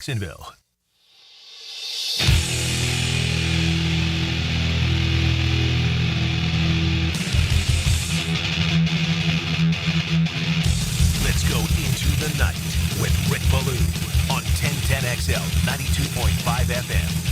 Jacksonville. Let's go into the night with Rick Ballou on 1010XL 92.5 FM.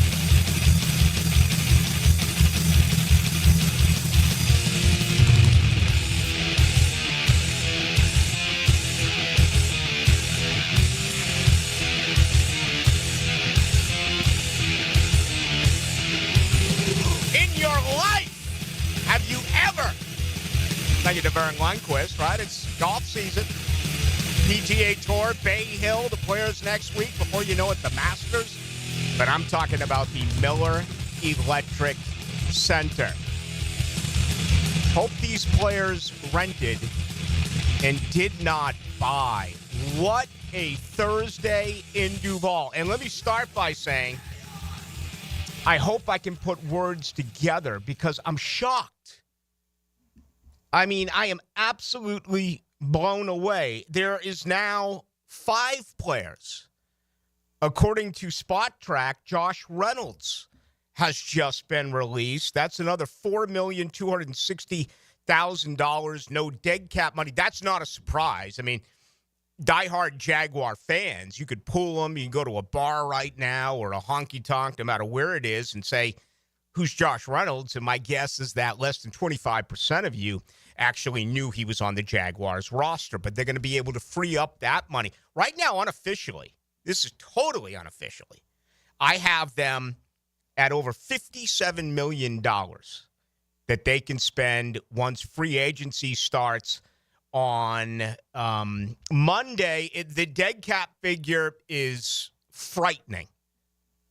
Thank you to Vern Lundquist, right? It's golf season. PGA Tour, Bay Hill, the players next week. Before you know it, the Masters. But I'm talking about the Miller Electric Center. Hope these players rented and did not buy. What a Thursday in Duval. And let me start by saying, I hope I can put words together because I'm shocked. I mean, I am absolutely blown away. There is now 5 players. According to Spot Track, Josh Reynolds has just been released. That's another $4,260,000. No dead cap money. That's not a surprise. I mean, diehard Jaguar fans, you could pull them. You can go to a bar right now or a honky-tonk, no matter where it is, and say, who's Josh Reynolds? And my guess is that less than 25% of you actually knew he was on the Jaguars roster, but they're going to be able to free up that money. Right now, unofficially, this is totally unofficially, I have them at over $57 million that they can spend once free agency starts on Monday. The dead cap figure is frightening,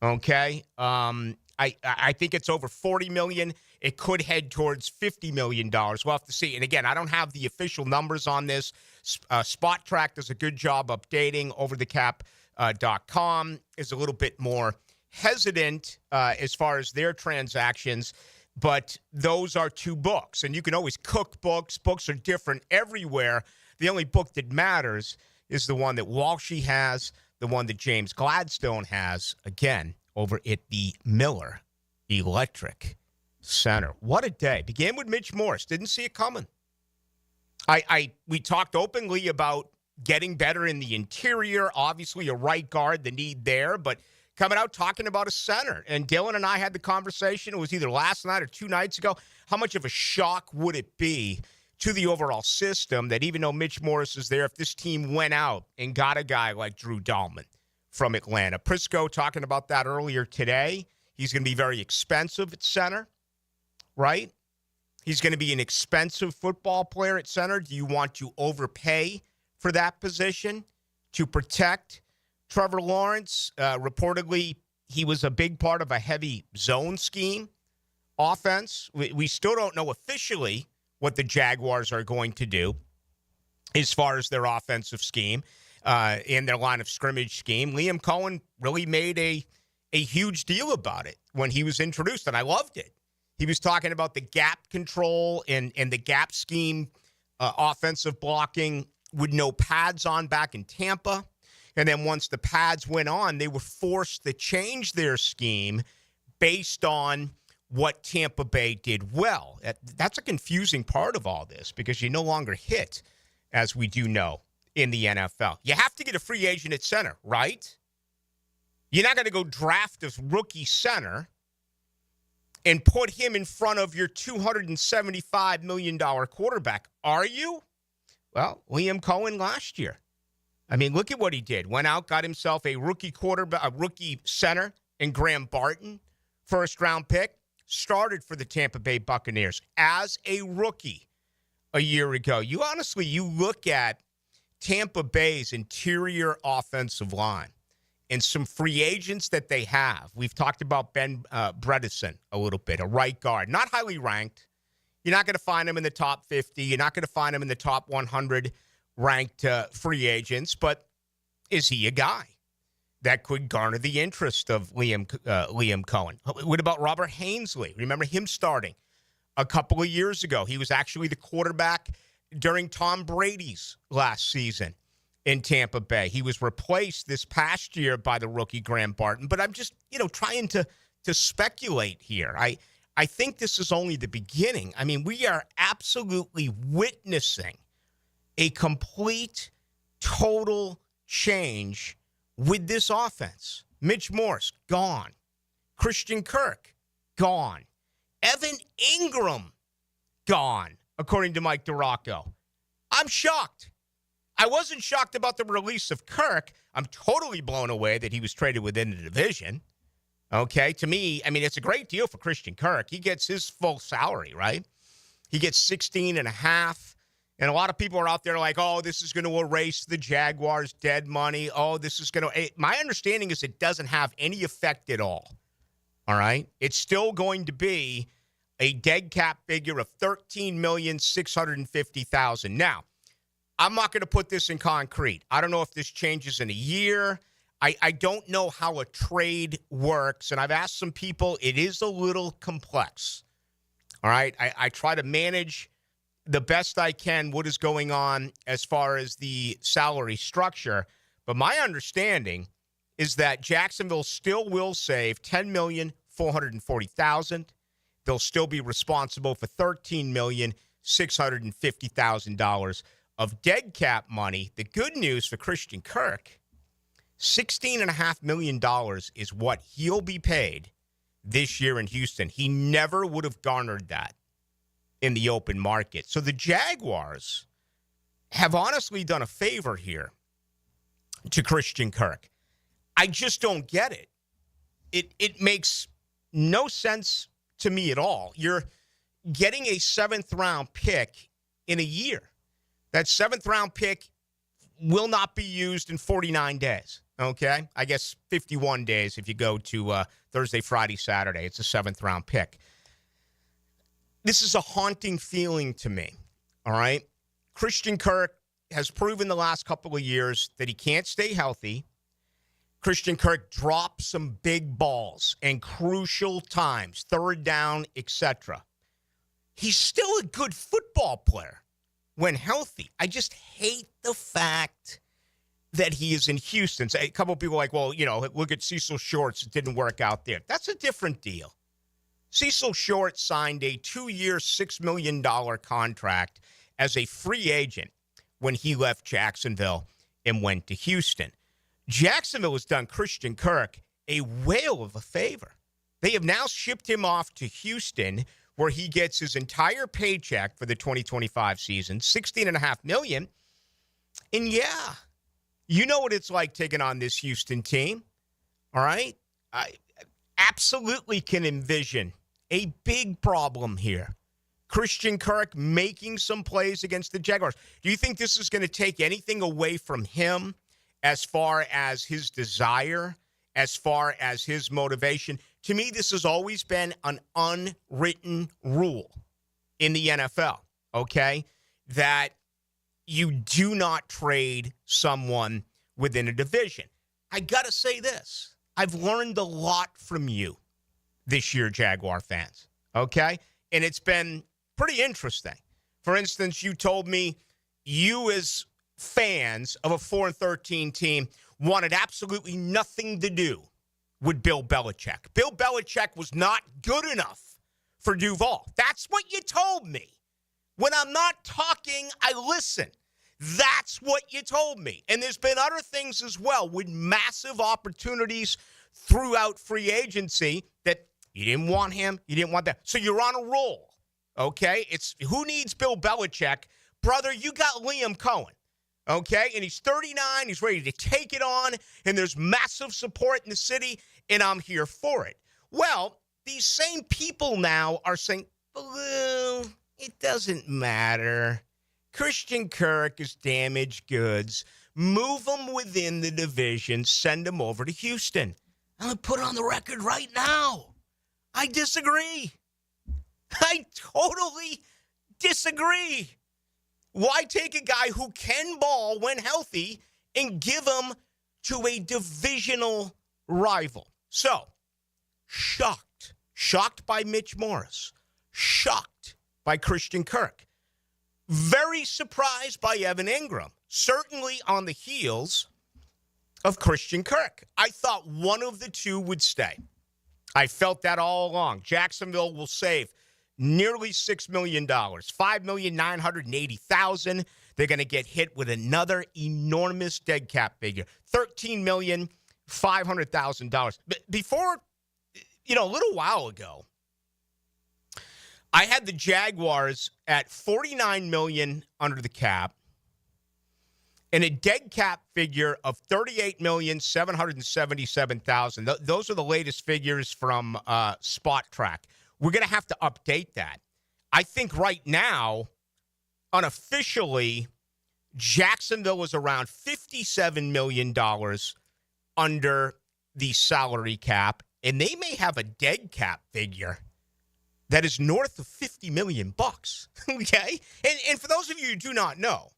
okay? I think it's over $40 million. It could head towards $50 million. We'll have to see. And again, I don't have the official numbers on this. Spot Track does a good job updating. Overthecap.com is a little bit more hesitant as far as their transactions. But those are 2 books. And you can always cook books. Books are different everywhere. The only book that matters is the one that Walshy has, the one that James Gladstone has, again, over at the Miller Electric Center. What a day. Began with Mitch Morse. Didn't see it coming. We talked openly about getting better in the interior. Obviously, a right guard, the need there, but coming out talking about a center. And Dylan and I had the conversation. It was either last night or 2 nights ago. How much of a shock would it be to the overall system that even though Mitch Morse is there, if this team went out and got a guy like Drew Dahlman from Atlanta? Prisco talking about that earlier today. He's going to be very expensive at center, right? He's going to be an expensive football player at center. Do you want to overpay for that position to protect Trevor Lawrence? Reportedly, he was a big part of a heavy zone scheme offense. We still don't know officially what the Jaguars are going to do as far as their offensive scheme. In their line of scrimmage scheme. Liam Cohen really made a huge deal about it when he was introduced, and I loved it. He was talking about the gap control and the gap scheme, offensive blocking with no pads on back in Tampa. And then once the pads went on, they were forced to change their scheme based on what Tampa Bay did well. That's a confusing part of all this because you no longer hit, as we do know, in the NFL. You have to get a free agent at center, right? You're not going to go draft a rookie center and put him in front of your $275 million quarterback, are you? Well, Liam Cohen last year. I mean, look at what he did. Went out, got himself a rookie quarterback, a rookie center in Graham Barton, first-round pick, started for the Tampa Bay Buccaneers as a rookie a year ago. You look at Tampa Bay's interior offensive line and some free agents that they have. We've talked about Ben Bredesen a little bit, a right guard, not highly ranked. You're not going to find him in the top 50. You're not going to find him in the top 100 ranked free agents, but is he a guy that could garner the interest of Liam Cohen? What about Robert Hainsley? Remember him starting a couple of years ago. He was actually the quarterback during Tom Brady's last season in Tampa Bay. He was replaced this past year by the rookie Graham Barton, but I'm just, trying to speculate here. I think this is only the beginning. I mean, we are absolutely witnessing a complete, total change with this offense. Mitch Morse, gone. Christian Kirk, gone. Evan Engram, gone, according to Mike DiRocco. I'm shocked. I wasn't shocked about the release of Kirk. I'm totally blown away that he was traded within the division. Okay, to me, I mean, it's a great deal for Christian Kirk. He gets his full salary, right? He gets 16 and a half. And a lot of people are out there like, oh, this is going to erase the Jaguars' dead money. Oh, this is going to. My understanding is it doesn't have any effect at all. All right? It's still going to be a dead cap figure of $13,650,000. Now, I'm not going to put this in concrete. I don't know if this changes in a year. I don't know how a trade works, and I've asked some people. It is a little complex. All right? I try to manage the best I can what is going on as far as the salary structure, but my understanding is that Jacksonville still will save $10,440,000. They'll still be responsible for $13,650,000 of dead cap money. The good news for Christian Kirk, $16.5 million is what he'll be paid this year in Houston. He never would have garnered that in the open market. So the Jaguars have honestly done a favor here to Christian Kirk. I just don't get it. It makes no sense to me at all. You're getting a 7th-round pick in a year. That 7th-round pick will not be used in 49 days, okay? I guess 51 days if you go to Thursday, Friday, Saturday. It's a 7th-round pick. This is a haunting feeling to me, all right? Christian Kirk has proven the last couple of years that he can't stay healthy. Christian Kirk drops some big balls in crucial times, third down, etc. He's still a good football player when healthy. I just hate the fact that he is in Houston. So a couple of people are like, well, look at Cecil Shorts. It didn't work out there. That's a different deal. Cecil Short signed a 2-year, $6 million contract as a free agent when he left Jacksonville and went to Houston. Jacksonville has done Christian Kirk a whale of a favor. They have now shipped him off to Houston, where he gets his entire paycheck for the 2025 season, $16.5 million. And yeah, you know what it's like taking on this Houston team, all right? I absolutely can envision a big problem here. Christian Kirk making some plays against the Jaguars. Do you think this is going to take anything away from him as far as his desire, as far as his motivation? To me, this has always been an unwritten rule in the NFL, okay, that you do not trade someone within a division. I got to say this. I've learned a lot from you this year, Jaguar fans, okay? And it's been pretty interesting. For instance, you told me you as fans of a 4-13 team wanted absolutely nothing to do with Bill Belichick. Bill Belichick was not good enough for Duval. That's what you told me. When I'm not talking, I listen. That's what you told me. And there's been other things as well with massive opportunities throughout free agency that you didn't want him, you didn't want that. So you're on a roll, okay? It's who needs Bill Belichick? Brother, you got Liam Cohen. Okay, and he's 39, he's ready to take it on, and there's massive support in the city, and I'm here for it. Well, these same people now are saying, Blue, it doesn't matter. Christian Kirk is damaged goods. Move him within the division, send him over to Houston. I'm going to put it on the record right now. I disagree. I totally disagree. Why take a guy who can ball when healthy and give him to a divisional rival? So, shocked. Shocked by Mitch Morse. Shocked by Christian Kirk. Very surprised by Evan Engram. certainly on the heels of Christian Kirk. I thought one of the two would stay. I felt that all along. Jacksonville will save nearly $6 million, $5,980,000. They're going to get hit with another enormous dead cap figure, $13,500,000. Before, a little while ago, I had the Jaguars at $49 million under the cap and a dead cap figure of $38,777,000. Those are the latest figures from Spot Track. We're going to have to update that. I think right now, unofficially, Jacksonville is around $57 million under the salary cap, and they may have a dead cap figure that is north of $50 million bucks. Okay? And for those of you who do not know,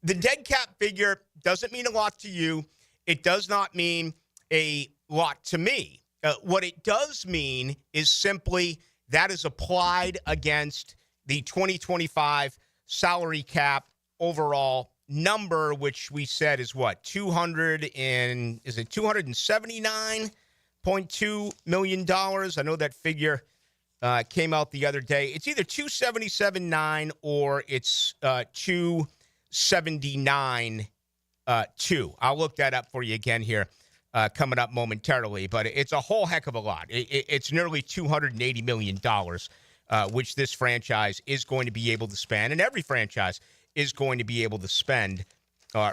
the dead cap figure doesn't mean a lot to you. It does not mean a lot to me. What it does mean is simply that is applied against the 2025 salary cap overall number, which we said is what? $279.2 million? I know that figure came out the other day. It's either 277.9 or it's 279.2. I'll look that up for you again here coming up momentarily, but it's a whole heck of a lot. It's nearly $280 million, which this franchise is going to be able to spend, and every franchise is going to be able to spend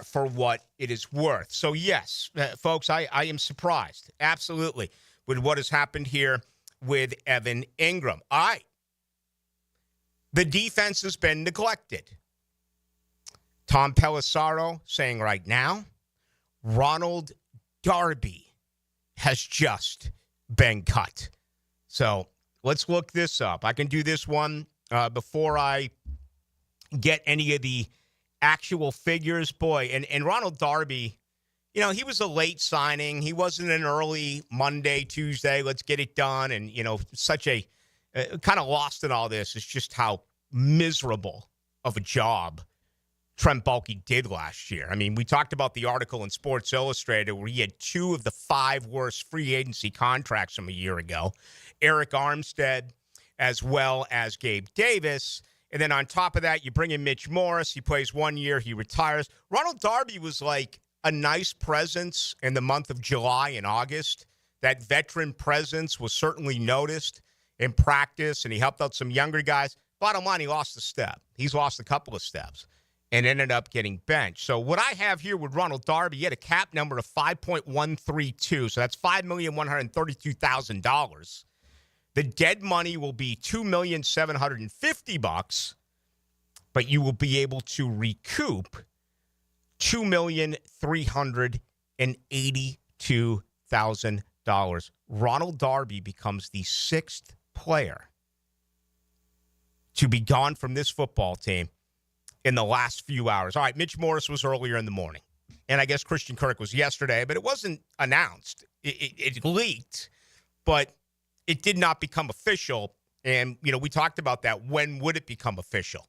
for what it is worth. So, yes, folks, I am surprised, absolutely, with what has happened here with Evan Engram. The defense has been neglected. Tom Pelissero saying right now, Ronald Darby has just been cut. So let's look this up. I can do this one before I get any of the actual figures. Boy, and Ronald Darby, he was a late signing. He wasn't an early Monday, Tuesday, let's get it done. And, such a kind of lost in all this is just how miserable of a job Trent Baalke did last year. I mean, we talked about the article in Sports Illustrated where he had 2 of the 5 worst free agency contracts from a year ago. Eric Armstead as well as Gabe Davis. And then on top of that, you bring in Mitch Morris. He plays 1 year. He retires. Ronald Darby was like a nice presence in the month of July and August. That veteran presence was certainly noticed in practice, and he helped out some younger guys. Bottom line, he lost a step. He's lost a couple of steps and ended up getting benched. So what I have here with Ronald Darby, he had a cap number of $5.132, so that's $5,132,000. The dead money will be $2,750,000, but you will be able to recoup $2,382,000. Ronald Darby becomes the 6th player to be gone from this football team in the last few hours. All right, Mitch Morris was earlier in the morning, and I guess Christian Kirk was yesterday, but it wasn't announced. It leaked, but it did not become official. And, we talked about that. When would it become official?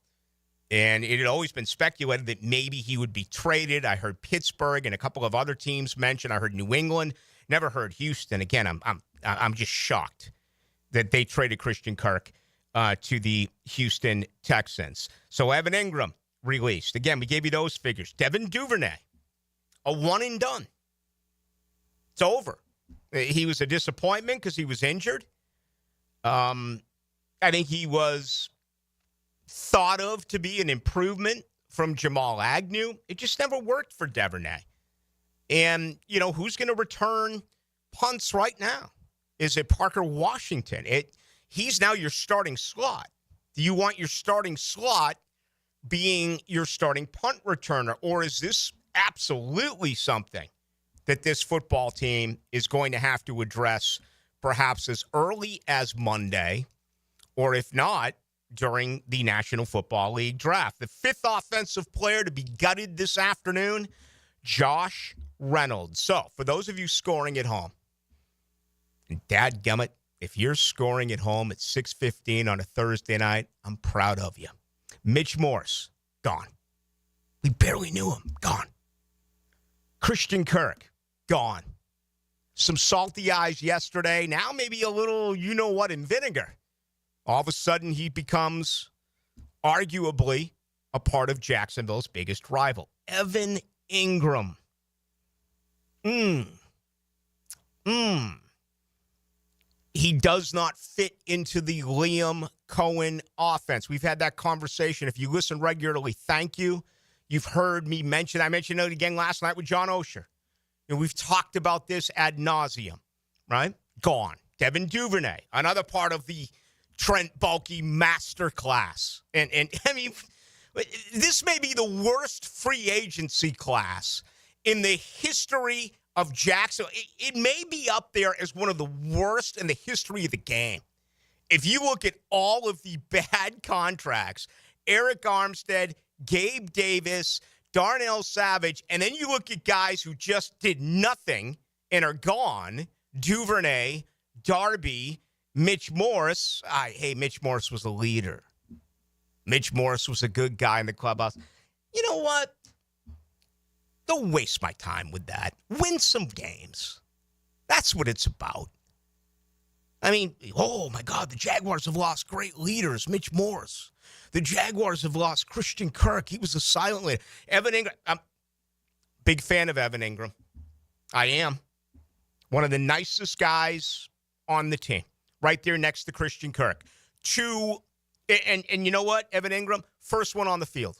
And it had always been speculated that maybe he would be traded. I heard Pittsburgh and a couple of other teams mentioned. I heard New England. Never heard Houston. Again, I'm just shocked that they traded Christian Kirk to the Houston Texans. So Evan Engram released. Again, we gave you those figures. Devin Duvernay, a one and done. It's over. He was a disappointment because he was injured. I think he was thought of to be an improvement from Jamal Agnew. It just never worked for Duvernay. And, who's going to return punts right now? Is it Parker Washington? He's now your starting slot. Do you want your starting slot being your starting punt returner? Or is this absolutely something that this football team is going to have to address perhaps as early as Monday, or if not, during the National Football League draft? The 5th offensive player to be gutted this afternoon, Josh Reynolds. So, for those of you scoring at home, and dadgummit, if you're scoring at home at 6:15 on a Thursday night, I'm proud of you. Mitch Morse, gone. We barely knew him. Gone. Christian Kirk, gone. Some salty eyes yesterday. Now maybe a little you-know-what in vinegar. All of a sudden, he becomes arguably a part of Jacksonville's biggest rival. Evan Engram. He does not fit into the Liam Cohen offense. We've had that conversation. If you listen regularly, thank you. You've heard me mention, I mentioned it again last night with John Osher. We've talked about this ad nauseum, right? Gone. Devin Duvernay, another part of the Trent Baalke masterclass. And I mean, this may be the worst free agency class in the history of Jacksonville. It may be up there as one of the worst in the history of the game. If you look at all of the bad contracts, Eric Armstead, Gabe Davis, Darnell Savage, and then you look at guys who just did nothing and are gone, Duvernay, Darby, Mitch Morse. Hey, Mitch Morse was a leader. Mitch Morse was a good guy in the clubhouse. You know what? Don't waste my time with that. Win some games. That's what it's about. I mean, oh, my God, the Jaguars have lost great leaders. Mitch Morse. The Jaguars have lost Christian Kirk. He was a silent leader. Evan Engram. I'm big fan of Evan Engram. I am. One of the nicest guys on the team. Right there next to Christian Kirk. And you know what, Evan Engram? First one on the field.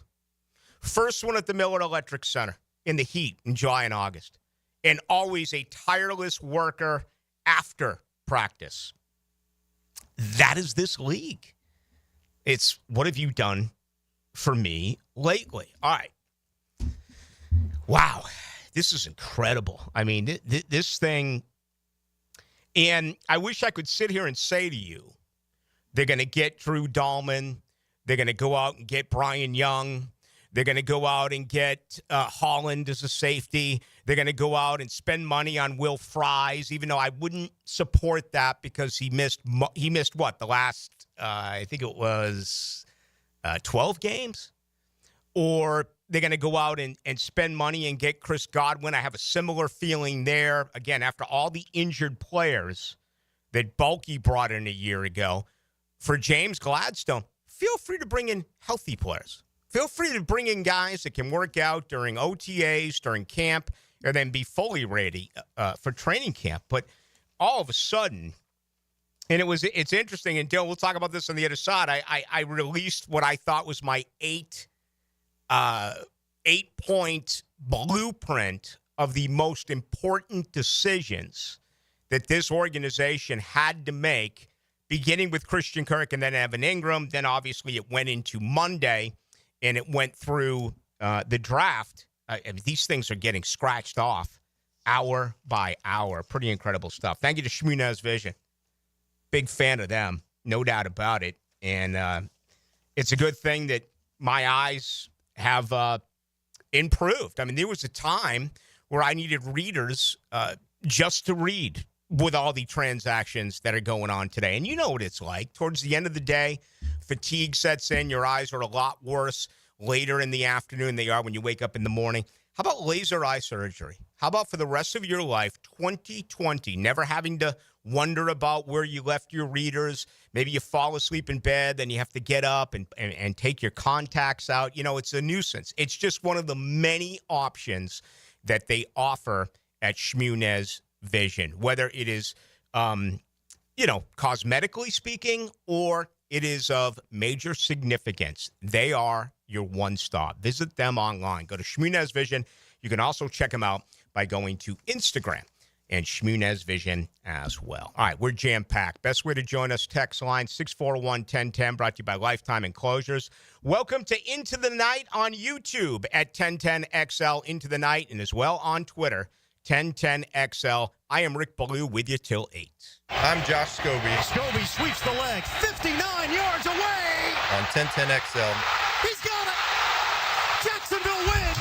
First one at the Miller Electric Center in the heat in July and August. And always a tireless worker after practice. That is this league. It's what have you done for me lately? All right. Wow. This is incredible. I mean, this thing, and I wish I could sit here and say to you, they're going to get Drew Dahlman. They're going to go out and get Brian Young. They're going to go out and get Holland as a safety. They're going to go out and spend money on Will Fries, even though I wouldn't support that because he missed what? The last, I think it was 12 games? Or they're going to go out and spend money and get Chris Godwin. I have a similar feeling there. Again, after all the injured players that Baalke brought in a year ago, for James Gladstone, feel free to bring in healthy players. Feel free to bring in guys that can work out during OTAs, during camp, and then be fully ready for training camp. But all of a sudden, and it's interesting, and Dylan, we'll talk about this on the other side. I released what I thought was my 8-point blueprint of the most important decisions that this organization had to make, beginning with Christian Kirk and then Evan Engram. Then obviously it went into Monday and it went through the draft. I mean, these things are getting scratched off hour by hour. Pretty incredible stuff. Thank you to Shmunez Vision. Big fan of them, no doubt about it. And it's a good thing that my eyes have improved. I mean, there was a time where I needed readers just to read with all the transactions that are going on today. And you know what it's like. Towards the end of the day, fatigue sets in. Your eyes are a lot worse later in the afternoon than they are when you wake up in the morning. How about laser eye surgery? How about for the rest of your life, 2020, never having to wonder about where you left your readers? Maybe you fall asleep in bed, then you have to get up and take your contacts out. You know, it's a nuisance. It's just one of the many options that they offer at Shmunez Vision, whether it is, cosmetically speaking, or it is of major significance. They are your one-stop. Visit them online. Go to Shmunez Vision. You can also check them out by going to Instagram and Shmunez Vision as well. All right, we're jam-packed. Best way to join us, text line 641-1010, brought to you by Lifetime Enclosures. Welcome to Into the Night on YouTube at 1010XL Into the Night, and as well on Twitter, 1010XL. I am Rick Ballou with you till 8. I'm Josh Scobie. Scobie sweeps the leg, 59 yards away. On 1010XL. He's got it. Jacksonville wins.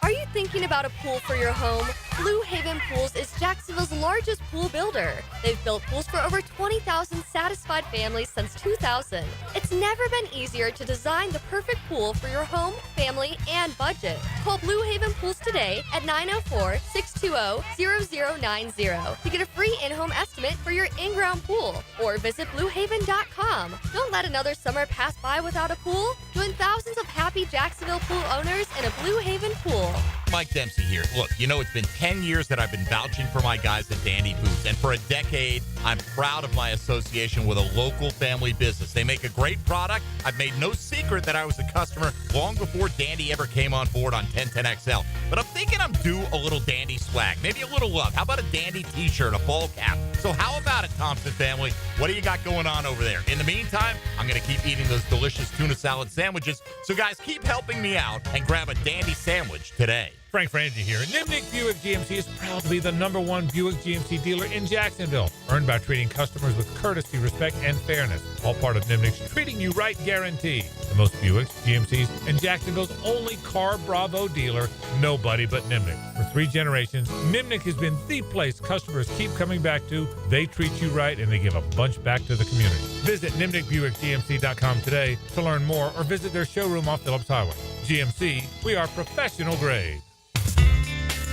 Are you thinking Thinking about a pool for your home? Blue Haven Pools is Jacksonville's largest pool builder. They've built pools for over 20,000 satisfied families since 2000. It's never been easier to design the perfect pool for your home, family, and budget. Call Blue Haven Pools today at 904-620-0090 to get a free in-home estimate for your in-ground pool, or visit bluehaven.com. Don't let another summer pass by without a pool. Join thousands of happy Jacksonville pool owners in a Blue Haven pool. Mike Dempsey here. Look, it's been 10 years that I've been vouching for my guys at Dandy Boots, and for a decade, I'm proud of my association with a local family business. They make a great product. I've made no secret that I was a customer long before Dandy ever came on board on 1010XL. But I'm thinking I'm due a little Dandy swag, maybe a little love. How about a Dandy t-shirt, a ball cap? So how about it, Thompson family? What do you got going on over there? In the meantime, I'm going to keep eating those delicious tuna salad sandwiches. So guys, keep helping me out and grab a Dandy sandwich today. Frank Frangie here. Nimnik Buick GMC is proud to be the #1 Buick GMC dealer in Jacksonville, earned by treating customers with courtesy, respect, and fairness. All part of Nimnik's Treating You Right guarantee. The most Buicks, GMCs, and Jacksonville's only Car Bravo dealer, nobody but Nimnik. For 3 generations, Nimnik has been the place customers keep coming back to. They treat you right, and they give a bunch back to the community. Visit NimnikBuickGMC.com today to learn more, or visit their showroom off Phillips Highway. GMC, we are professional grade.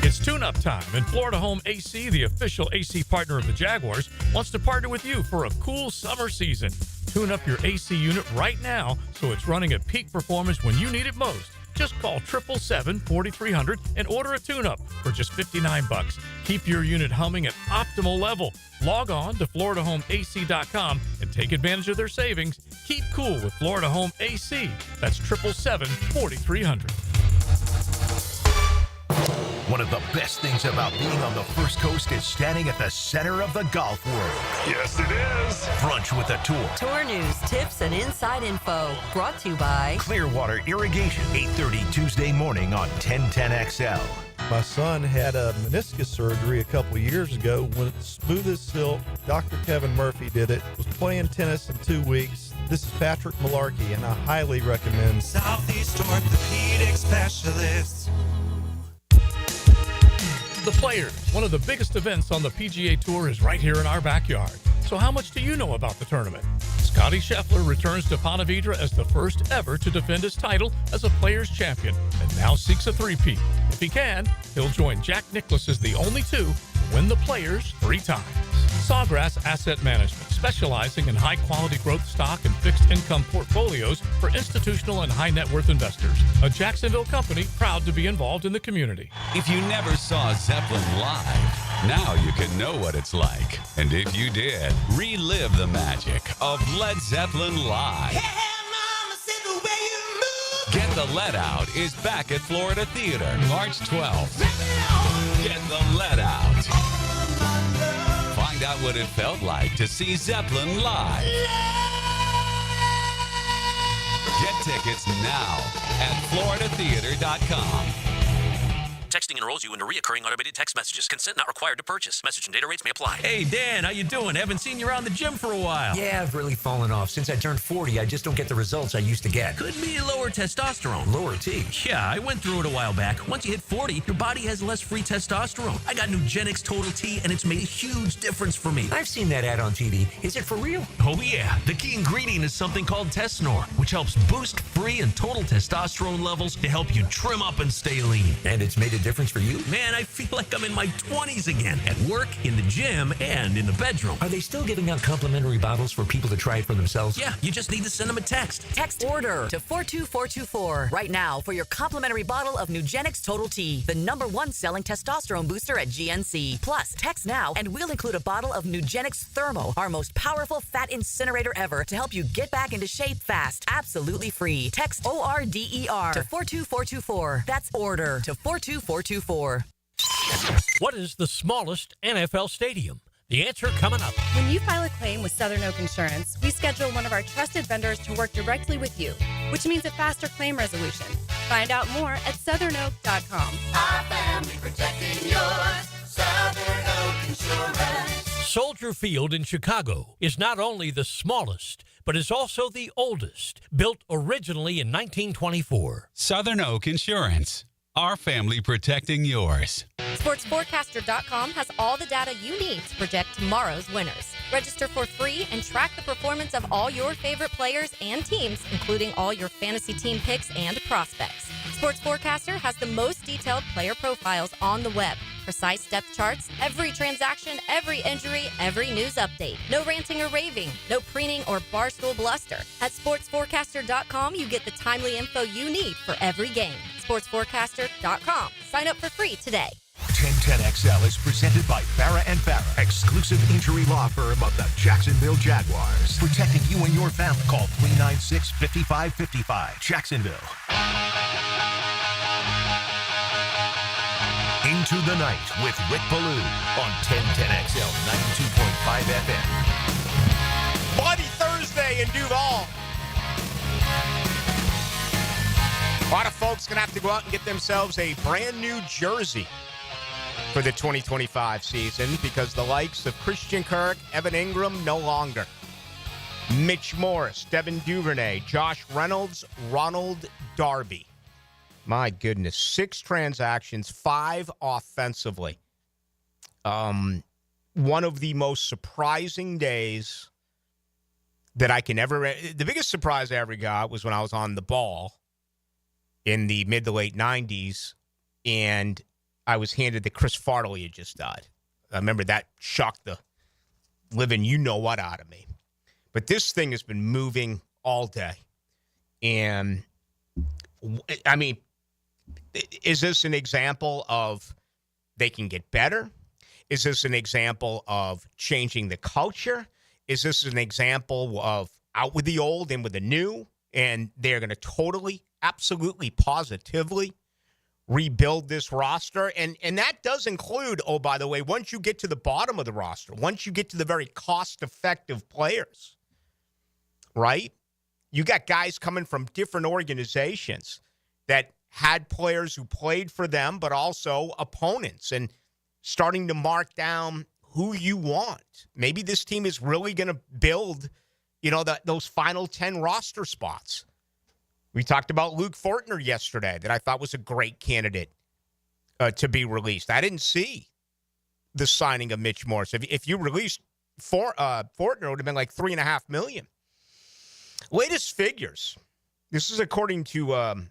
It's tune-up time, and Florida Home AC, the official AC partner of the Jaguars, wants to partner with you for a cool summer season. Tune up your AC unit right now so it's running at peak performance when you need it most. Just call 777-4300 and order a tune-up for just $59. Keep your unit humming at optimal level. Log on to FloridaHomeAC.com and take advantage of their savings. Keep cool with Florida Home AC. That's 777-4300. One of the best things about being on the First Coast is standing at the center of the golf world. Yes, it is. Brunch with a Tour. Tour news, tips, and inside info. Brought to you by Clearwater Irrigation. 8:30 Tuesday morning on 1010XL. My son had a meniscus surgery a couple of years ago. When it's smooth as silk, Dr. Kevin Murphy did it. Was playing tennis in 2 weeks. This is Patrick Malarkey, and I highly recommend Southeast Orthopedic Specialists. The Players, one of the biggest events on the PGA Tour, is right here in our backyard. So how much do you know about the tournament? Scotty Scheffler returns to Ponte Vedra as the first ever to defend his title as a Players champion, and now seeks a three-peat. If he can, he'll join Jack Nicklaus as the only 2 to win the Players 3 times. Sawgrass Asset Management, specializing in high-quality growth stock and fixed income portfolios for institutional and high-net-worth investors. A Jacksonville company proud to be involved in the community. If you never saw Zeppelin live, now you can know what it's like. And if you did, relive the magic of Led Zeppelin Live. Get the Let Out is back at Florida Theater, March 12th. Get the Let Out. Find out what it felt like to see Zeppelin live. Get tickets now at floridatheater.com. Texting enrolls you into reoccurring automated text messages. Consent not required to purchase. Message and data rates may apply. Hey, Dan, how you doing? Haven't seen you around the gym for a while. Yeah, I've really fallen off. Since I turned 40, I just don't get the results I used to get. Could be lower testosterone. Lower T? Yeah, I went through it a while back. Once you hit 40, your body has less free testosterone. I got Nugenix Total T, and it's made a huge difference for me. I've seen that ad on TV. Is it for real? Oh, yeah. The key ingredient is something called Tesnor, which helps boost free and total testosterone levels to help you trim up and stay lean. And it's made a difference for you? Man, I feel like I'm in my 20s again, at work, in the gym, and in the bedroom. Are they still giving out complimentary bottles for people to try it for themselves? Yeah, you just need to send them a text. Text ORDER to 42424 right now for your complimentary bottle of Nugenix Total T, the #1 selling testosterone booster at GNC. Plus, text now and we'll include a bottle of Nugenix Thermo, our most powerful fat incinerator ever, to help you get back into shape fast. Absolutely free. Text ORDER to 42424. That's ORDER to 42424. What is the smallest NFL stadium? The answer coming up. When you file a claim with Southern Oak Insurance, we schedule one of our trusted vendors to work directly with you, which means a faster claim resolution. Find out more at southernoak.com. Our family protecting yours. Southern Oak Insurance. Soldier Field in Chicago is not only the smallest, but is also the oldest, built originally in 1924. Southern Oak Insurance. our family protecting yours. SportsForecaster.com has all the data you need to project tomorrow's winners. Register for free and track the performance of all your favorite players and teams, including all your fantasy team picks and prospects. Sports Forecaster has the most detailed player profiles on the web. Precise depth charts, every transaction, every injury, every news update. No ranting or raving, no preening or barstool bluster. At SportsForecaster.com, you get the timely info you need for every game. SportsForecaster.com. Sign up for free today. 1010XL is presented by Farah & Farah, exclusive injury law firm of the Jacksonville Jaguars. Protecting you and your family. Call 396-5555. Jacksonville. Into the Night with Rick Ballou on 1010XL 92.5 FM. Bloody Thursday in Duval. A lot of folks going to have to go out and get themselves a brand new jersey for the 2025 season because the likes of Christian Kirk, Evan Engram, no longer. Mitch Morris, Devin Duvernay, Josh Reynolds, Ronald Darby. My goodness, 6 transactions, 5 offensively. One of the most surprising days that I can ever... The biggest surprise I ever got was when I was on the ball in the mid to late 90s, and I was handed that Chris Farley had just died. I remember that shocked the living you-know-what out of me. But this thing has been moving all day. And, I mean... Is this an example of they can get better? Is this an example of changing the culture? Is this an example of out with the old and with the new? And they're going to totally, absolutely, positively rebuild this roster. And that does include, oh, by the way, once you get to the bottom of the roster, once you get to the very cost-effective players, right? You got guys coming from different organizations that had players who played for them, but also opponents, and starting to mark down who you want. Maybe this team is really going to build, those final 10 roster spots. We talked about Luke Fortner yesterday that I thought was a great candidate to be released. I didn't see the signing of Mitch Morris. If you released Fortner, it would have been like $3.5 million. Latest figures. This is according to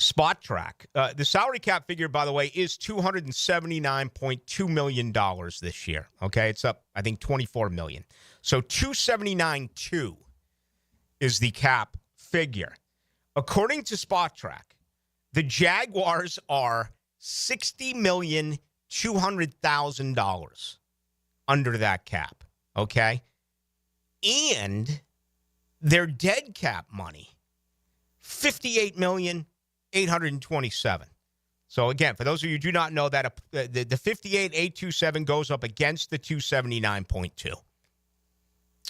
Spot Track. The salary cap figure, by the way, is $279.2 million this year. Okay, it's up, I think, $24 million. So $279.2 is the cap figure. According to Spot Track, the Jaguars are $60,200,000 under that cap. Okay, and their dead cap money, $58,827,000. So again, for those of you who do not know, that the 58,827 goes up against the 279.2.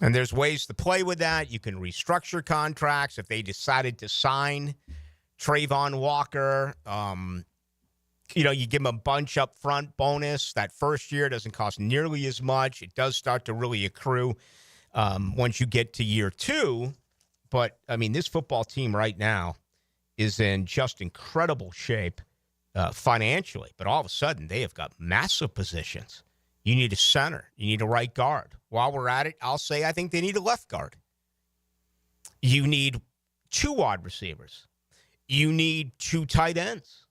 And there's ways to play with that. You can restructure contracts if they decided to sign Trayvon Walker. You give them a bunch up front bonus. That first year doesn't cost nearly as much. It does start to really accrue once you get to year 2. But, I mean, this football team right now is in just incredible shape financially. But all of a sudden, they have got massive positions. You need a center. You need a right guard. While we're at it, I'll say I think they need a left guard. You need 2 wide receivers. You need 2 tight ends.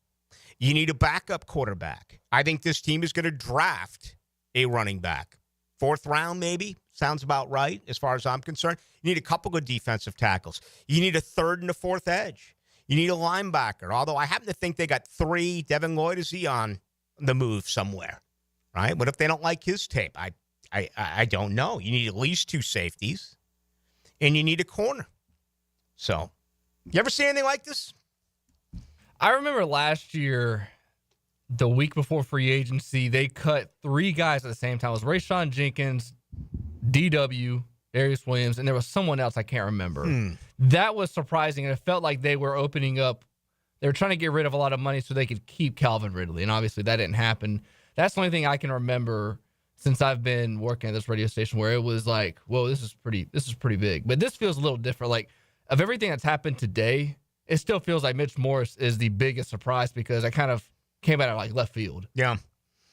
You need a backup quarterback. I think this team is going to draft a running back. 4th round, maybe. Sounds about right as far as I'm concerned. You need a couple of defensive tackles. You need a 3rd and a 4th edge. You need a linebacker, although I happen to think they got 3. Devin Lloyd, is he on the move somewhere, right? What if they don't like his tape? I don't know. You need at least 2 safeties, and you need a corner. So, you ever see anything like this? I remember last year, the week before free agency, they cut 3 guys at the same time. It was Rayshawn Jenkins, DW, Darius Williams, and there was someone else I can't remember. That was surprising, and it felt like they were opening up. They were trying to get rid of a lot of money so they could keep Calvin Ridley, and obviously that didn't happen. That's the only thing I can remember since I've been working at this radio station where it was like, whoa, this is pretty big. But this feels a little different. Like, of everything that's happened today, it still feels like Mitch Morse is the biggest surprise because I kind of came out of like left field. Yeah.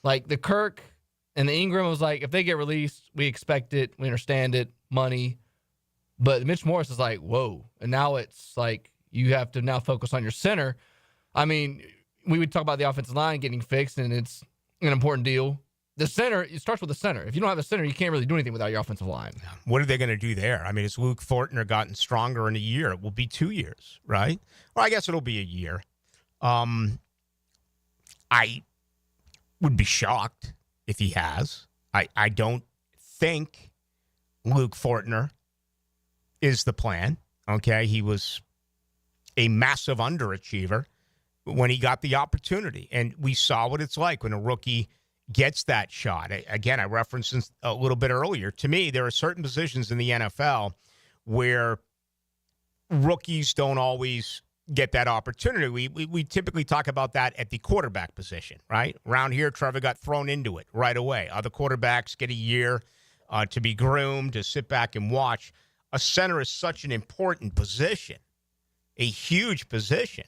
Like the Kirk and the Engram was like, if they get released, we expect it, we understand it, money. But Mitch Morse is like, whoa. And now it's like you have to now focus on your center. I mean, we would talk about the offensive line getting fixed, and it's an important deal. The center, it starts with the center. If you don't have a center, you can't really do anything without your offensive line. What are they going to do there? I mean, has Luke Fortner gotten stronger in a year? It will be 2 years, right? Well, I guess it'll be a year. I would be shocked if he has. I don't think Luke Fortner is the plan. Okay, he was a massive underachiever when he got the opportunity, and we saw what it's like when a rookie gets that shot. Again, I referenced this a little bit earlier. To me, there are certain positions in the NFL where rookies don't always get that opportunity. We typically talk about that at the quarterback position, right? Around here, Trevor got thrown into it right away. Other quarterbacks get a year to be groomed, to sit back and watch. A center is such an important position, a huge position.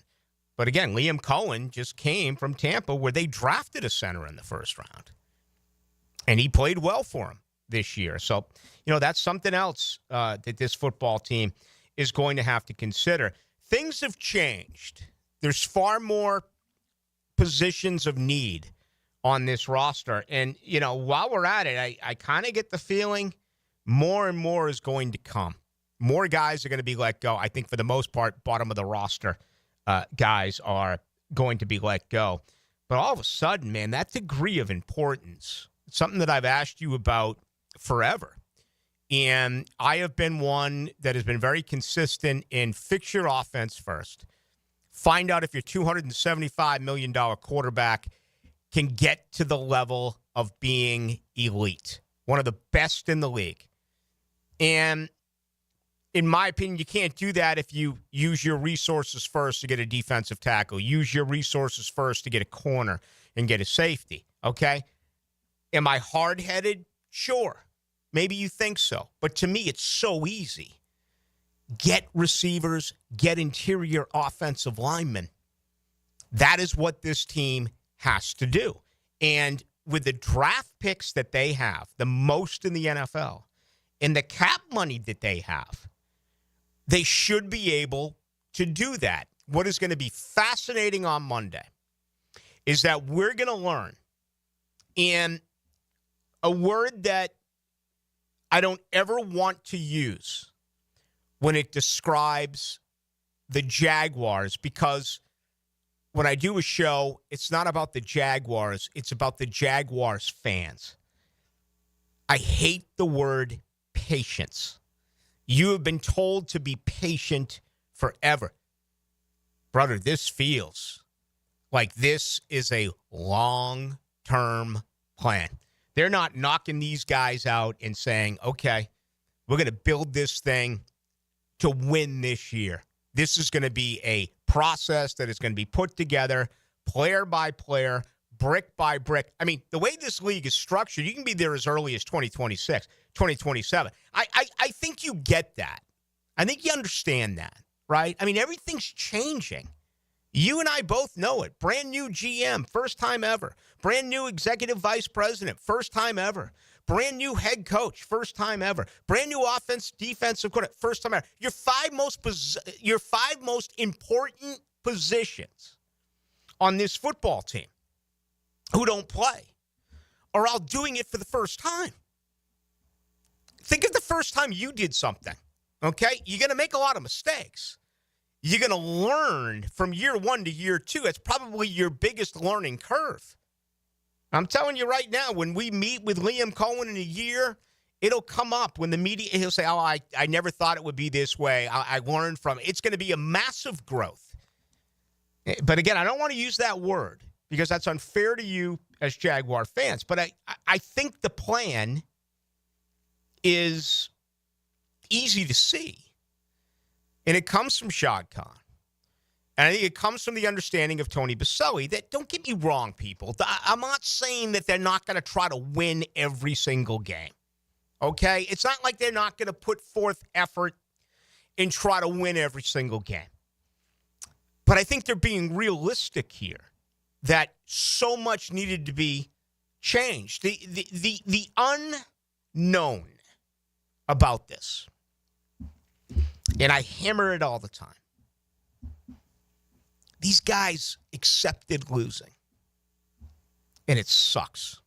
But again, Liam Cohen just came from Tampa where they drafted a center in the first round. And he played well for him this year. So, that's something else that this football team is going to have to consider. Things have changed. There's far more positions of need on this roster. And, while we're at it, I kind of get the feeling more and more is going to come. More guys are going to be let go. I think for the most part, bottom of the roster guys are going to be let go. But all of a sudden, man, that degree of importance, it's something that I've asked you about forever. And I have been one that has been very consistent in fix your offense first. Find out if your $275 million quarterback can get to the level of being elite, one of the best in the league. And in my opinion, you can't do that if you use your resources first to get a defensive tackle. Use your resources first to get a corner and get a safety, okay? Am I hard-headed? Sure. Maybe you think so. But to me, it's so easy. Get receivers, get interior offensive linemen. That is what this team has to do. And with the draft picks that they have, the most in the NFL, and the cap money that they have, they should be able to do that. What is going to be fascinating on Monday is that we're going to learn in a word that I don't ever want to use when it describes the Jaguars, because when I do a show, it's not about the Jaguars, it's about the Jaguars fans. I hate the word patience. You have been told to be patient forever. Brother, this feels like this is a long-term plan. They're not knocking these guys out and saying, okay, we're going to build this thing to win this year. This is going to be a process that is going to be put together player by player, brick by brick. I mean, the way this league is structured, you can be there as early as 2026, 2027. I think you get that. I think you understand that, right? I mean, everything's changing. You and I both know it. Brand new GM, first time ever. Brand new executive vice president, first time ever. Brand new head coach, first time ever. Brand new defensive coordinator, first time ever. Your five most important positions on this football team who don't play are all doing it for the first time. Think of the first time you did something, okay? You're going to make a lot of mistakes. You're going to learn from year one to year two. It's probably your biggest learning curve. I'm telling you right now, when we meet with Liam Cohen in a year, it'll come up when the media, he'll say, oh, I never thought it would be this way. I learned from it. It's going to be a massive growth. But again, I don't want to use that word because that's unfair to you as Jaguar fans. But I think the plan is easy to see. And it comes from Shad Khan. And I think it comes from the understanding of Tony Baselli that, don't get me wrong, people. I'm not saying that they're not going to try to win every single game. Okay? It's not like they're not going to put forth effort and try to win every single game. But I think they're being realistic here that so much needed to be changed. The unknown about this, and I hammer it all the time, these guys accepted losing, and it sucks.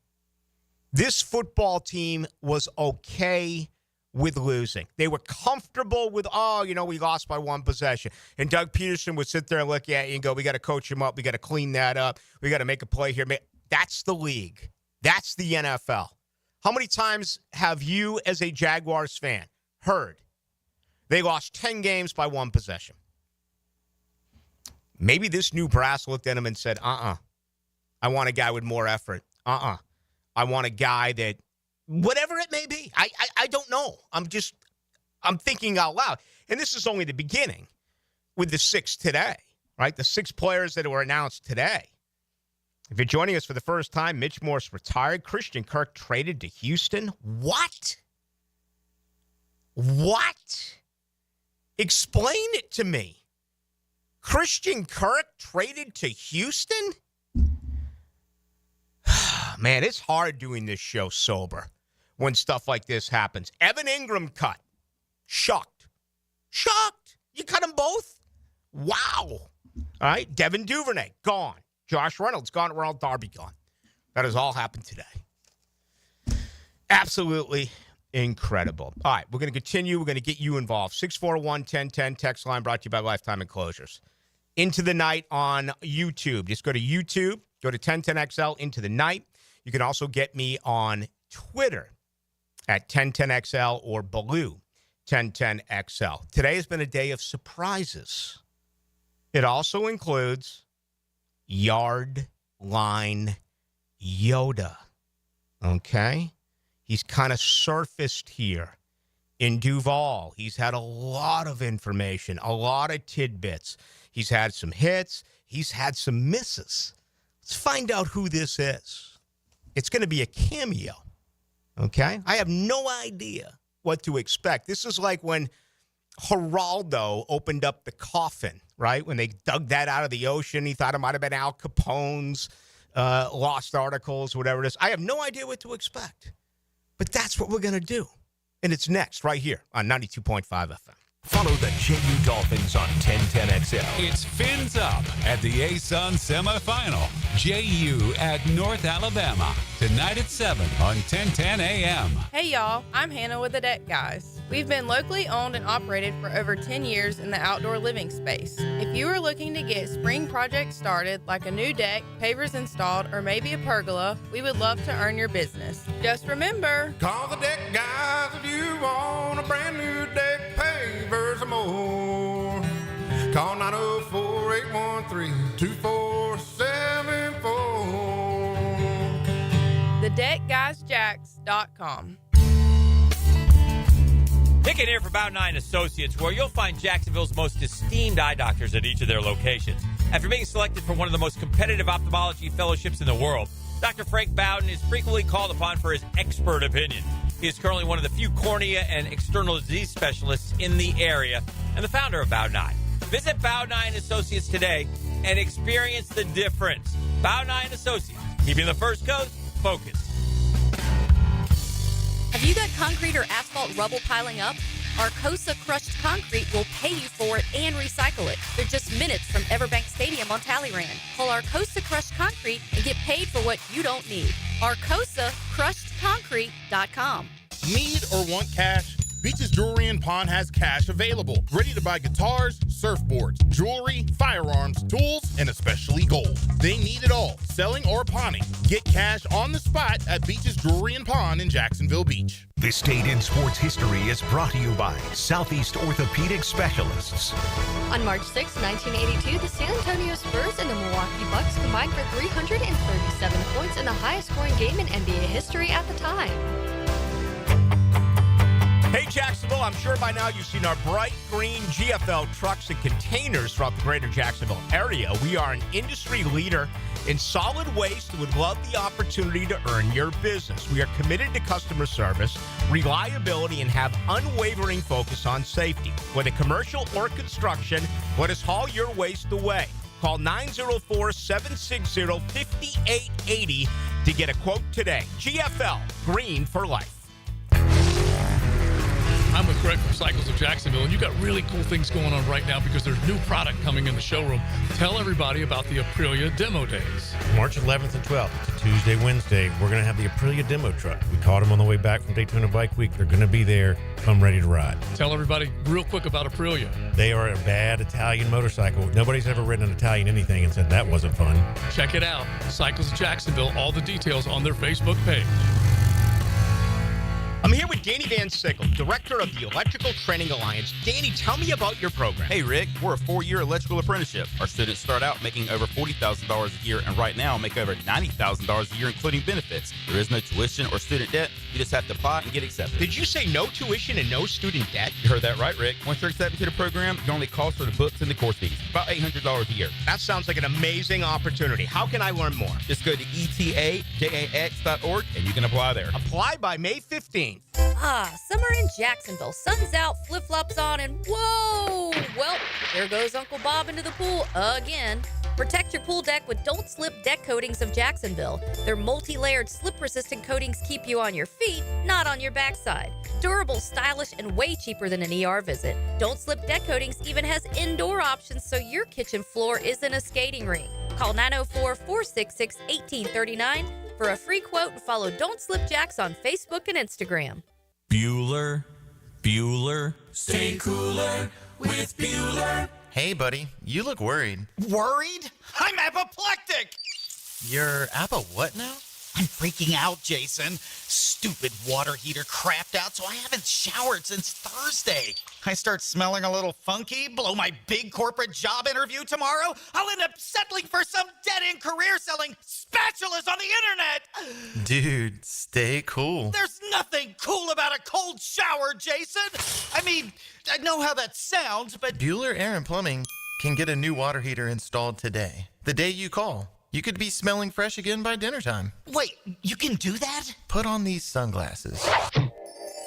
This football team was okay with losing. They were comfortable with, we lost by one possession. And Doug Peterson would sit there and look at you and go, we got to coach him up. We got to clean that up. We got to make a play here. That's the league. That's the NFL. How many times have you, as a Jaguars fan, heard they lost 10 games by one possession? Maybe this new brass looked at him and said, I want a guy with more effort. I want a guy that, whatever it may be. I don't know. I'm thinking out loud. And this is only the beginning with the 6 today, right? The 6 players that were announced today. If you're joining us for the first time, Mitch Morse retired. Christian Kirk traded to Houston. What? Explain it to me. Christian Kirk traded to Houston? Man, it's hard doing this show sober when stuff like this happens. Evan Engram cut. Shocked. You cut them both? Wow. All right. Devin Duvernay, gone. Josh Reynolds, gone. Ronald Darby, gone. That has all happened today. Absolutely incredible. All right. We're going to continue. We're going to get you involved. 641-1010 text line brought to you by Lifetime Enclosures. Into the Night on YouTube. Just go to YouTube. Go to 1010XL Into the Night. You can also get me on Twitter at 1010XL or Ballou 1010XL. Today has been a day of surprises. It also includes Yardline Yoda. Okay? He's kind of surfaced here in Duval. He's had a lot of information, a lot of tidbits. He's had some hits. He's had some misses. Let's find out who this is. It's going to be a cameo. Okay? I have no idea what to expect. This is like when Geraldo opened up the coffin, right? When they dug that out of the ocean, he thought it might have been Al Capone's lost articles, whatever it is. I have no idea what to expect. But that's what we're going to do. And it's next right here on 92.5 FM. Follow the JU Dolphins on 1010XL. It's Fins Up at the ASUN semifinal. JU at North Alabama. Tonight at 7 on 1010 AM. Hey, y'all. I'm Hannah with the Deck Guys. We've been locally owned and operated for over 10 years in the outdoor living space. If you are looking to get spring projects started, like a new deck, pavers installed, or maybe a pergola, we would love to earn your business. Just remember, call the Deck Guys if you want a brand new deck, pavers, or more. Call 904-813-2474. TheDeckGuysJacks.com. Pick it here for Bow 9 Associates, where you'll find Jacksonville's most esteemed eye doctors at each of their locations. After being selected for one of the most competitive ophthalmology fellowships in the world, Dr. Frank Bowden is frequently called upon for his expert opinion. He is currently one of the few cornea and external disease specialists in the area and the founder of Bow 9. Visit Bow 9 Associates today and experience the difference. Bow 9 Associates, keeping the First Coast focused. Have you got concrete or asphalt rubble piling up? Arcosa Crushed Concrete will pay you for it and recycle it. They're just minutes from Everbank Stadium on Talleyrand. Call Arcosa Crushed Concrete and get paid for what you don't need. ArcosaCrushedConcrete.com. Need or want cash? Beach's Jewelry and Pawn has cash available. Ready to buy guitars, surfboards, jewelry, firearms, tools, and especially gold. They need it all, selling or pawning. Get cash on the spot at Beach's Jewelry and Pawn in Jacksonville Beach. This Date in Sports History is brought to you by Southeast Orthopedic Specialists. On March 6, 1982, the San Antonio Spurs and the Milwaukee Bucks combined for 337 points in the highest scoring game in NBA history at the time. Hey, Jacksonville Jacksonville. I'm sure by now you've seen our bright green GFL trucks and containers throughout the greater Jacksonville area. We are an industry leader in solid waste and would love the opportunity to earn your business. We are committed to customer service, reliability, and have unwavering focus on safety. Whether commercial or construction, let us haul your waste away. Call 904-760-5880 to get a quote today. GFL, green for life. I'm with Greg from Cycles of Jacksonville, and you got really cool things going on right now because there's new product coming in the showroom. Tell everybody about the Aprilia Demo Days. March 11th and 12th. It's a Tuesday, Wednesday. We're going to have the Aprilia demo truck. We caught them on the way back from Daytona Bike Week. They're going to be there. Come ready to ride. Tell everybody real quick about Aprilia. They are a bad Italian motorcycle. Nobody's ever ridden an Italian anything and said that wasn't fun. Check it out. Cycles of Jacksonville. All the details on their Facebook page. I'm here with Danny Van Sickle, director of the Electrical Training Alliance. Danny, tell me about your program. Hey, Rick, we're a 4-year electrical apprenticeship. Our students start out making over $40,000 a year and right now make over $90,000 a year, including benefits. There is no tuition or student debt. You just have to apply and get accepted. Did you say no tuition and no student debt? You heard that right, Rick. Once you're accepted to the program, your only cost for the books and the course fees. About $800 a year. That sounds like an amazing opportunity. How can I learn more? Just go to etajax.org and you can apply there. Apply by May 15th. Summer in Jacksonville. Sun's out, flip-flops on, and whoa! Well, there goes Uncle Bob into the pool again. Protect your pool deck with Don't Slip Deck Coatings of Jacksonville. Their multi-layered slip-resistant coatings keep you on your feet, not on your backside. Durable, stylish, and way cheaper than an ER visit. Don't Slip Deck Coatings even has indoor options so your kitchen floor isn't a skating rink. Call 904-466-1839 for a free quote and follow Don't Slip Jacks on Facebook and Instagram. Bueller, stay cooler with Bueller. Hey, buddy, you look worried. Worried? I'm apoplectic! You're what now? I'm freaking out, Jason. Stupid water heater crapped out, so I haven't showered since Thursday. I start smelling a little funky, blow my big corporate job interview tomorrow. I'll end up settling for some dead-end career selling spatulas on the internet. Dude, stay cool. There's nothing cool about a cold shower, Jason. I mean, I know how that sounds, but Bueller Air and Plumbing can get a new water heater installed today. The day you call. You could be smelling fresh again by dinner time. Wait, you can do that? Put on these sunglasses.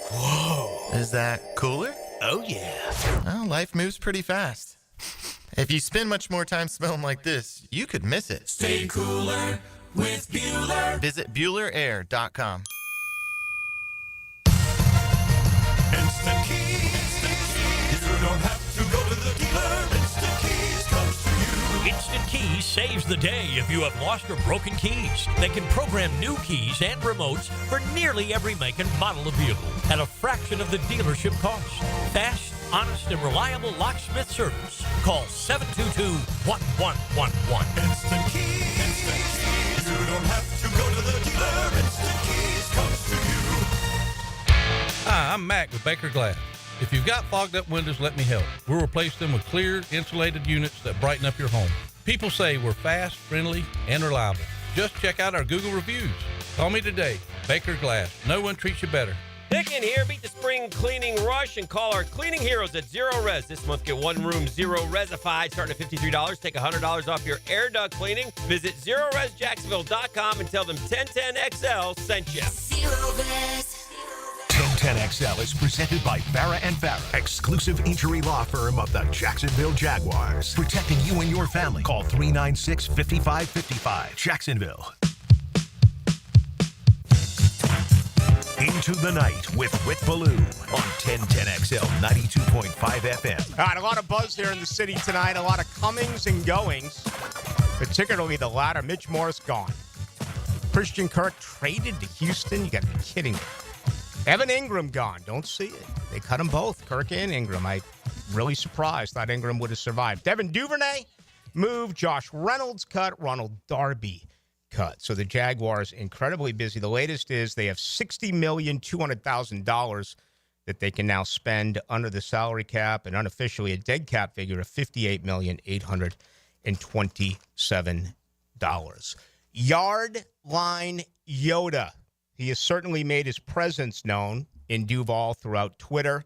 Whoa. Is that cooler? Oh, yeah. Well, life moves pretty fast. If you spend much more time smelling like this, you could miss it. Stay cooler with Bueller. Visit BuellerAir.com. Instant Keys. You don't have to go to the dealer. Instant Keys comes to you. Instant Keys saves the day if you have lost or broken keys. They can program new keys and remotes for nearly every make and model of vehicle at a fraction of the dealership cost. Fast, honest, and reliable locksmith service. Call 722-1111. Instant Keys. Instant Keys. You don't have to go to the dealer. Instant Keys comes to you. Hi, I'm Mac with Baker Glass. If you've got fogged up windows, let me help. We'll replace them with clear, insulated units that brighten up your home. People say we're fast, friendly, and reliable. Just check out our Google reviews. Call me today. Baker Glass. No one treats you better. Dick in here, beat the spring cleaning rush and call our cleaning heroes at Zero Res. This month, get one room Zero Resified starting at $53. Take $100 off your air duct cleaning. Visit ZeroResJacksonville.com and tell them 1010XL sent you. Zero Res. 1010XL is presented by Farah & Farah, exclusive injury law firm of the Jacksonville Jaguars. Protecting you and your family. Call 396-5555. Jacksonville. Into the Night with Rick Ballou on 1010XL 92.5 FM. All right, a lot of buzz there in the city tonight. A lot of comings and goings, particularly the latter. Mitch Morris gone. Christian Kirk traded to Houston. You got to be kidding me. Evan Engram gone. Don't see it. They cut them both, Kirk and Engram. I'm really surprised. Thought Engram would have survived. Devin Duvernay moved. Josh Reynolds cut. Ronald Darby cut. So the Jaguars incredibly busy. The latest is they have $60,200,000 that they can now spend under the salary cap and unofficially a dead cap figure of $58,827. Yardline Yoda. He has certainly made his presence known in Duval throughout Twitter.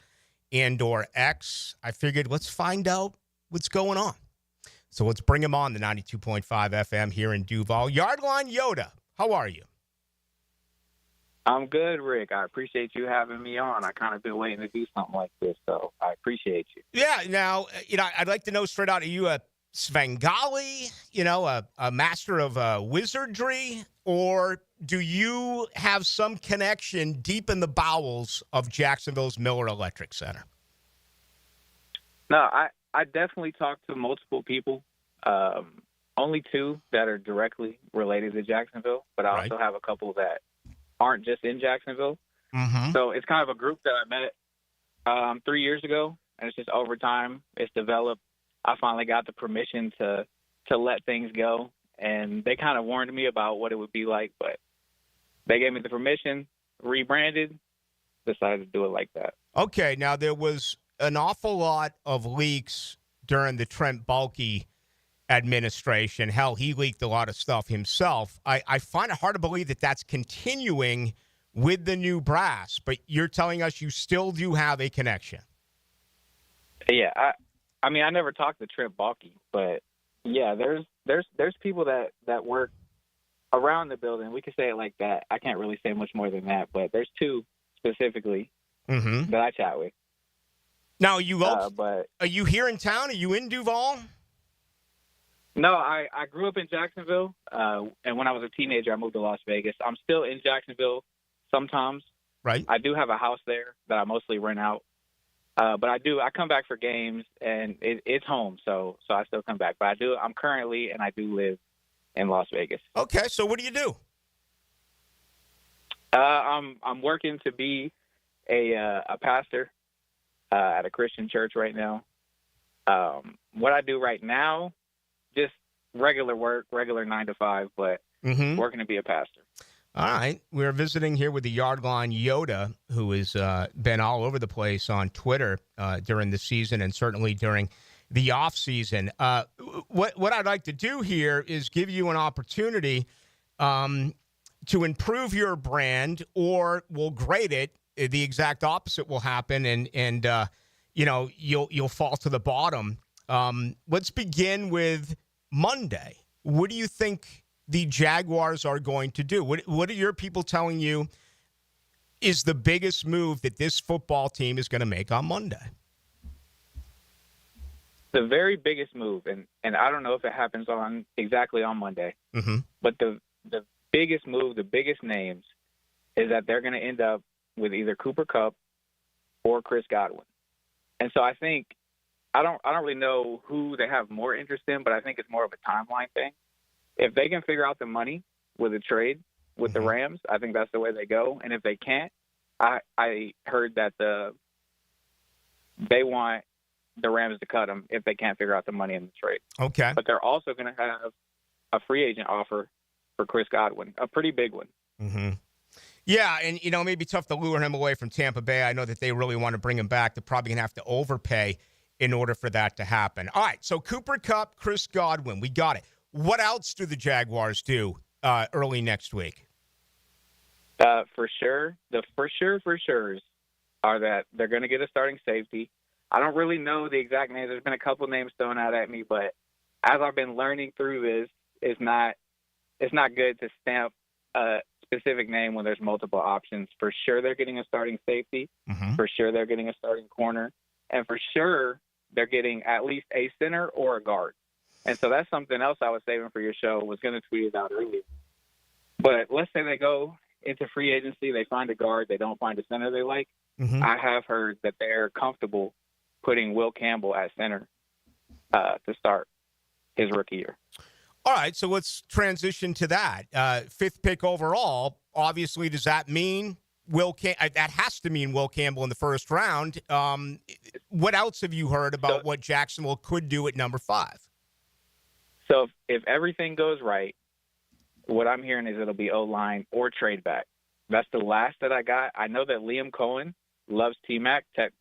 and/or X. I figured let's find out what's going on. So let's bring him on the 92.5 FM here in Duval. Yardline Yoda, how are you? I'm good, Rick. I appreciate you having me on. I kind of been waiting to do something like this, so I appreciate you. Yeah, now, I'd like to know straight out, are you a Svengali, a master of wizardry, or do you have some connection deep in the bowels of Jacksonville's Miller Electric Center? No, I definitely talked to multiple people, only two that are directly related to Jacksonville, but I also have a couple that aren't just in Jacksonville. Mm-hmm. So it's kind of a group that I met 3 years ago, and it's just over time it's developed. I finally got the permission to let things go, and they kind of warned me about what it would be like, but they gave me the permission, rebranded, decided to do it like that. Okay, now there was an awful lot of leaks during the Trent Baalke administration. Hell, he leaked a lot of stuff himself. I find it hard to believe that that's continuing with the new brass, but you're telling us you still do have a connection. Yeah, I mean, I never talked to Trent Baalke, but yeah, there's people that work around the building. We could say it like that. I can't really say much more than that, but there's two specifically that I chat with. Now, are you here in town? Are you in Duval? No, I grew up in Jacksonville, and when I was a teenager, I moved to Las Vegas. I'm still in Jacksonville sometimes. Right. I do have a house there that I mostly rent out, but I come back for games, and it's home, so I still come back. But I'm currently, and I do live in Las Vegas. Okay, so what do you do? I'm working to be a pastor at a Christian church right now. What I do right now, just regular work, regular 9 to 5, but working to be a pastor. All right. We're visiting here with the Yardline Yoda, who has been all over the place on Twitter during the season and certainly during the off season. What I'd like to do here is give you an opportunity to improve your brand, or we'll grade it. The exact opposite will happen, and you'll fall to the bottom. Let's begin with Monday. What do you think the Jaguars are going to do? What are your people telling you is the biggest move that this football team is going to make on Monday? The very biggest move, and I don't know if it happens exactly on Monday, but the biggest move, the biggest names, is that they're going to end up with either Cooper Kupp or Chris Godwin. And so I think I don't really know who they have more interest in, but I think it's more of a timeline thing. If they can figure out the money with a trade with the Rams, I think that's the way they go. And if they can't, I heard that they want the Rams to cut them if they can't figure out the money in the trade. Okay. But they're also going to have a free agent offer for Chris Godwin, a pretty big one. Mm-hmm. Yeah, and, it may be tough to lure him away from Tampa Bay. I know that they really want to bring him back. They're probably going to have to overpay in order for that to happen. All right, so Cooper Kupp, Chris Godwin, we got it. What else do the Jaguars do early next week? For sure, the for sure's are that they're going to get a starting safety. I don't really know the exact names. There's been a couple names thrown out at me, but as I've been learning through this, it's not good to stamp a specific name when there's multiple options. For sure, they're getting a starting safety. For sure, they're getting a starting corner. And for sure, they're getting at least a center or a guard. And so that's something else I was saving for your show, was going to tweet it out earlier. But let's say they go into free agency, they find a guard, they don't find a center they like. I have heard that they're comfortable putting Will Campbell at center to start his rookie year. All right, so let's transition to that. Fifth pick overall, obviously, does that mean that has to mean Will Campbell in the first round. What else have you heard about what Jacksonville could do at number 5? So if everything goes right, what I'm hearing is it'll be O-line or trade back. That's the last that I got. I know that Liam Cohen loves T-Mac, Tech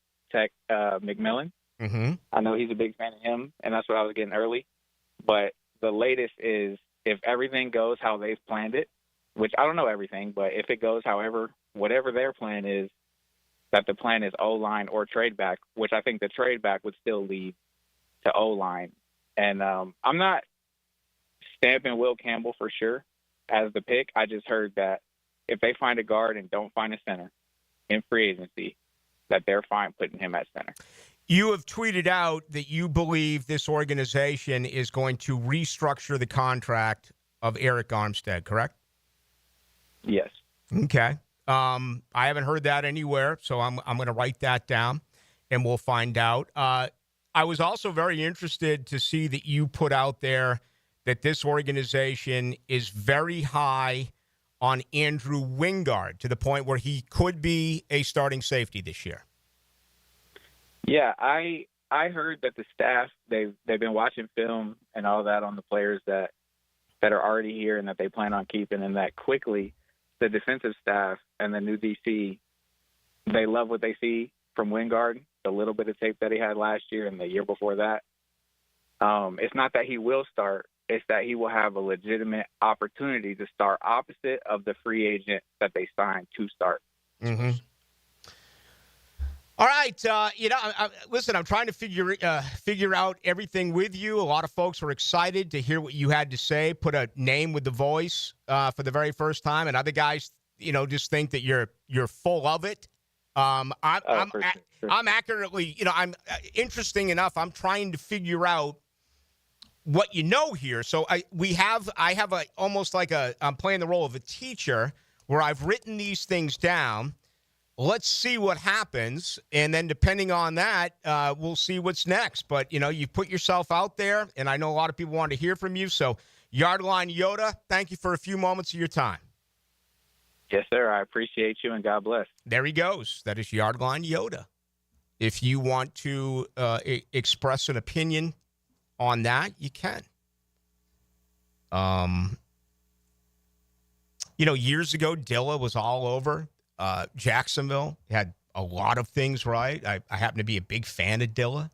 McMillan. I know he's a big fan of him, and that's what I was getting early. But the latest is if everything goes how they've planned it, which I don't know everything, but if it goes whatever their plan is, that the plan is O-line or trade back, which I think the trade back would still lead to O-line. And I'm not stamping Will Campbell for sure as the pick. I just heard that if they find a guard and don't find a center in free agency, that they're fine putting him at center. You have tweeted out that you believe this organization is going to restructure the contract of Eric Armstead, correct? Yes. Okay. I haven't heard that anywhere, so I'm going to write that down, and we'll find out. I was also very interested to see that you put out there that this organization is very high on Andrew Wingard to the point where he could be a starting safety this year. Yeah, I heard that the staff, they've been watching film and all that on the players that are already here and that they plan on keeping, and that quickly the defensive staff and the new DC, they love what they see from Wingard, the little bit of tape that he had last year and the year before that. It's not that he will start, it's that he will have a legitimate opportunity to start opposite of the free agent that they signed to start. Mm-hmm. All right, listen, I'm trying to figure out everything with you. A lot of folks were excited to hear what you had to say, put a name with the voice for the very first time, and other guys, just think that you're full of it. I'm accurately, I'm interesting enough. I'm trying to figure out what you know here. So I'm playing the role of a teacher where I've written these things down. Let's see what happens, and then depending on that, we'll see what's next. But, you've put yourself out there, and I know a lot of people want to hear from you. So, Yardline Yoda, thank you for a few moments of your time. Yes, sir. I appreciate you, and God bless. There he goes. That is Yardline Yoda. If you want to express an opinion on that, you can. Years ago, Dilla was all over Jacksonville. He had a lot of things right. I happen to be a big fan of Dilla.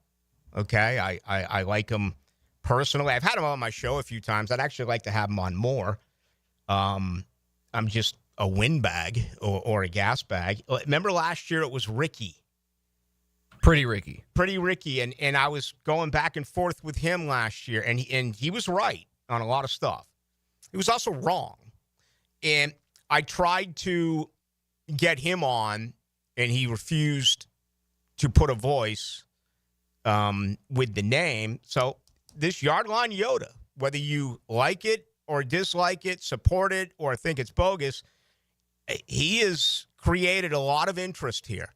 Okay, I like him personally. I've had him on my show a few times. I'd actually like to have him on more. I'm just a windbag or a gas bag. Remember last year it was Ricky. Pretty Ricky, and I was going back and forth with him last year, and he was right on a lot of stuff. He was also wrong, and I tried to get him on, and he refused to put a voice with the name. So this Yardline Yoda, whether you like it or dislike it, support it, or think it's bogus, he has created a lot of interest here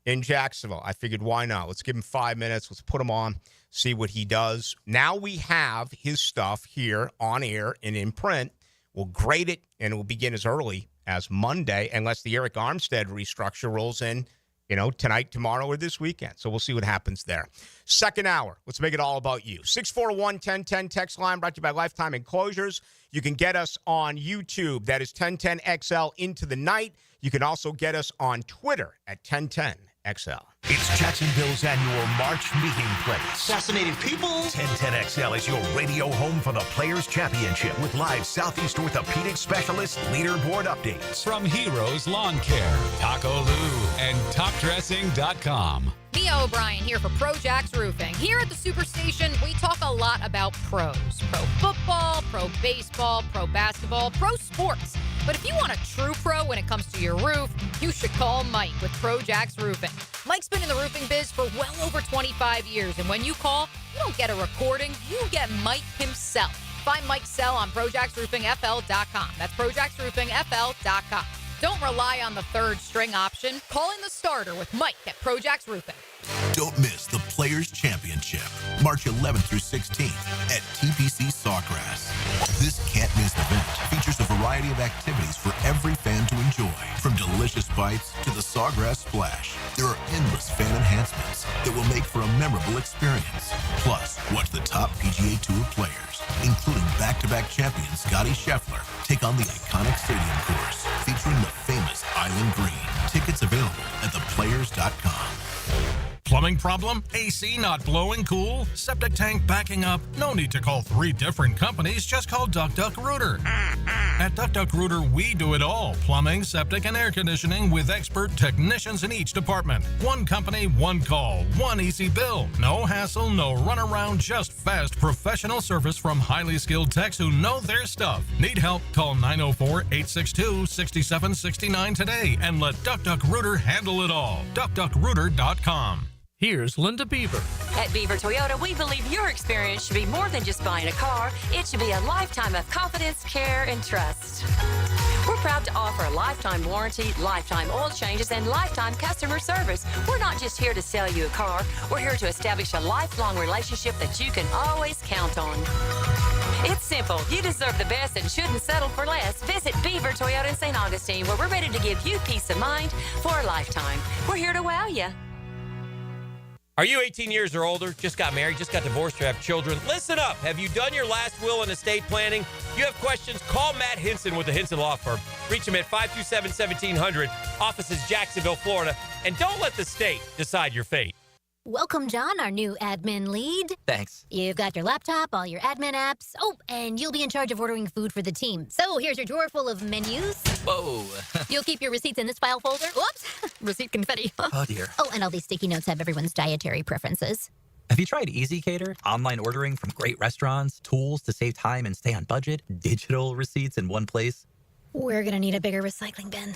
in Jacksonville. I figured, why not? Let's give him 5 minutes. Let's put him on, see what he does. Now we have his stuff here on air and in print. We'll grade it, and it will begin as early as Monday, unless the Eric Armstead restructure rolls in, tonight, tomorrow, or this weekend. So we'll see what happens there. Second hour, let's make it all about you. 641-1010 text line brought to you by Lifetime Enclosures. You can get us on YouTube. That is 1010XL into the night. You can also get us on Twitter at 1010XL. It's Jacksonville's annual March meeting place. Fascinating people. 1010XL is your radio home for the Players' Championship with live Southeast Orthopedic Specialist leaderboard updates. From Heroes Lawn Care, Taco Lou, and TopDressing.com. Mia O'Brien here for Pro Jacks Roofing. Here at the Superstation, we talk a lot about pros. Pro football, pro baseball, pro basketball, pro sports. But if you want a true pro when it comes to your roof, you should call Mike with Pro Jacks Roofing. Mike's been in the roofing biz for well over 25 years, and when you call, you don't get a recording, you get Mike himself. Find Mike's cell on ProJacksRoofingFL.com. That's ProJacksRoofingFL.com. Don't rely on the third string option. Call in the starter with Mike at Pro Jacks Roofing. Don't miss the Players' Championship, March 11th through 16th at TPC Sawgrass. This can't-miss event features a variety of activities for every fan to enjoy, from delicious bites to the Sawgrass Splash. There are endless fan enhancements that will make for a memorable experience. Plus, watch the top PGA Tour players, including back-to-back champion Scottie Scheffler, take on the iconic stadium course featuring the famous Island Green. Tickets available at theplayers.com. Plumbing problem? AC not blowing cool? Septic tank backing up? No need to call 3 different companies. Just call Rooter. At Rooter, we do it all. Plumbing, septic, and air conditioning with expert technicians in each department. One company, one call, one easy bill. No hassle, no runaround, just fast professional service from highly skilled techs who know their stuff. Need help? Call 904-862-6769 today and let Rooter handle it all. DuckDuckRooter.com. Here's Linda Beaver. At Beaver Toyota, we believe your experience should be more than just buying a car. It should be a lifetime of confidence, care, and trust. We're proud to offer a lifetime warranty, lifetime oil changes, and lifetime customer service. We're not just here to sell you a car. We're here to establish a lifelong relationship that you can always count on. It's simple. You deserve the best and shouldn't settle for less. Visit Beaver Toyota in St. Augustine, where we're ready to give you peace of mind for a lifetime. We're here to wow you. Are you 18 years or older, just got married, just got divorced, or have children? Listen up. Have you done your last will and estate planning? If you have questions, call Matt Henson with the Henson Law Firm. Reach him at 527-1700. Office is Jacksonville, Florida. And don't let the state decide your fate. Welcome, John, our new admin lead. Thanks. You've got your laptop, all your admin apps. Oh, and you'll be in charge of ordering food for the team. So here's your drawer full of menus. Whoa. You'll keep your receipts in this file folder. Whoops, receipt confetti. Oh, dear. Oh, and all these sticky notes have everyone's dietary preferences. Have you tried Easy Cater? Online ordering from great restaurants, tools to save time and stay on budget, digital receipts in one place. We're gonna need a bigger recycling bin.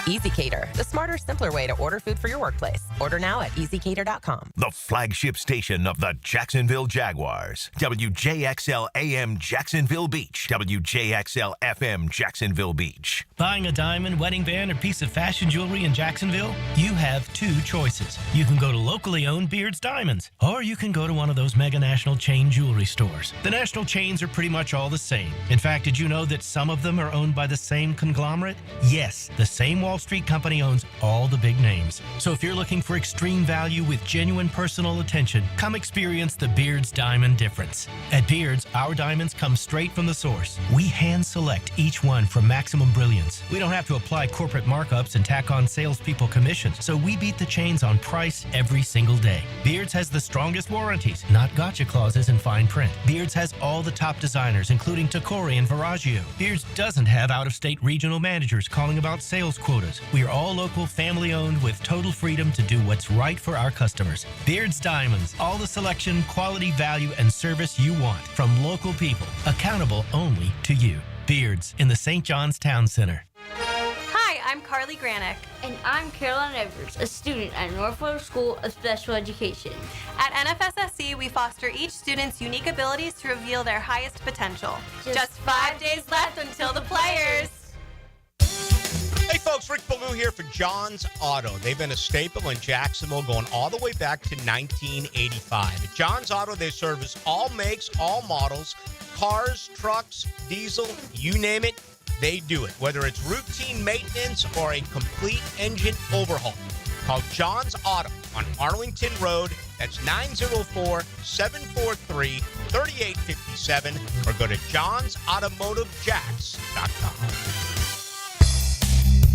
Easy Cater, the smarter, simpler way to order food for your workplace. Order now at easycater.com. The flagship station of the Jacksonville Jaguars. WJXL AM Jacksonville Beach. WJXL FM Jacksonville Beach. Buying a diamond, wedding band, or piece of fashion jewelry in Jacksonville? You have 2 choices. You can go to locally owned Beard's Diamonds, or you can go to one of those mega national chain jewelry stores. The national chains are pretty much all the same. In fact, did you know that some of them are owned by the same conglomerate? Yes, the same Wall Street company owns all the big names. So if you're looking for extreme value with genuine personal attention, come experience the Beard's Diamond difference. At Beard's, our diamonds come straight from the source. We hand select each one for maximum brilliance. We don't have to apply corporate markups and tack on salespeople commissions, so we beat the chains on price every single day. Beard's has the strongest warranties, not gotcha clauses in fine print. Beard's has all the top designers, including Tacori and Viraggio. Beard's doesn't have out-of-state regional managers calling about sales quotas. We are all local, family-owned with total freedom to do what's right for our customers. Beard's Diamonds, all the selection, quality, value, and service you want from local people, accountable only to you. Beard's in the St. John's Town Center. Hi, I'm Carly Granick. And I'm Caroline Edwards, a student at Norfolk School of Special Education. At NFSSC, we foster each student's unique abilities to reveal their highest potential. Just 5 days left until the players. Hey folks, Rick Ballou here for John's Auto. They've been a staple in Jacksonville going all the way back to 1985. At John's Auto, they service all makes, all models, cars, trucks, diesel, you name it, they do it. Whether it's routine maintenance or a complete engine overhaul. Call John's Auto on Arlington Road. That's 904-743-3857 or go to johnsautomotivejacks.com.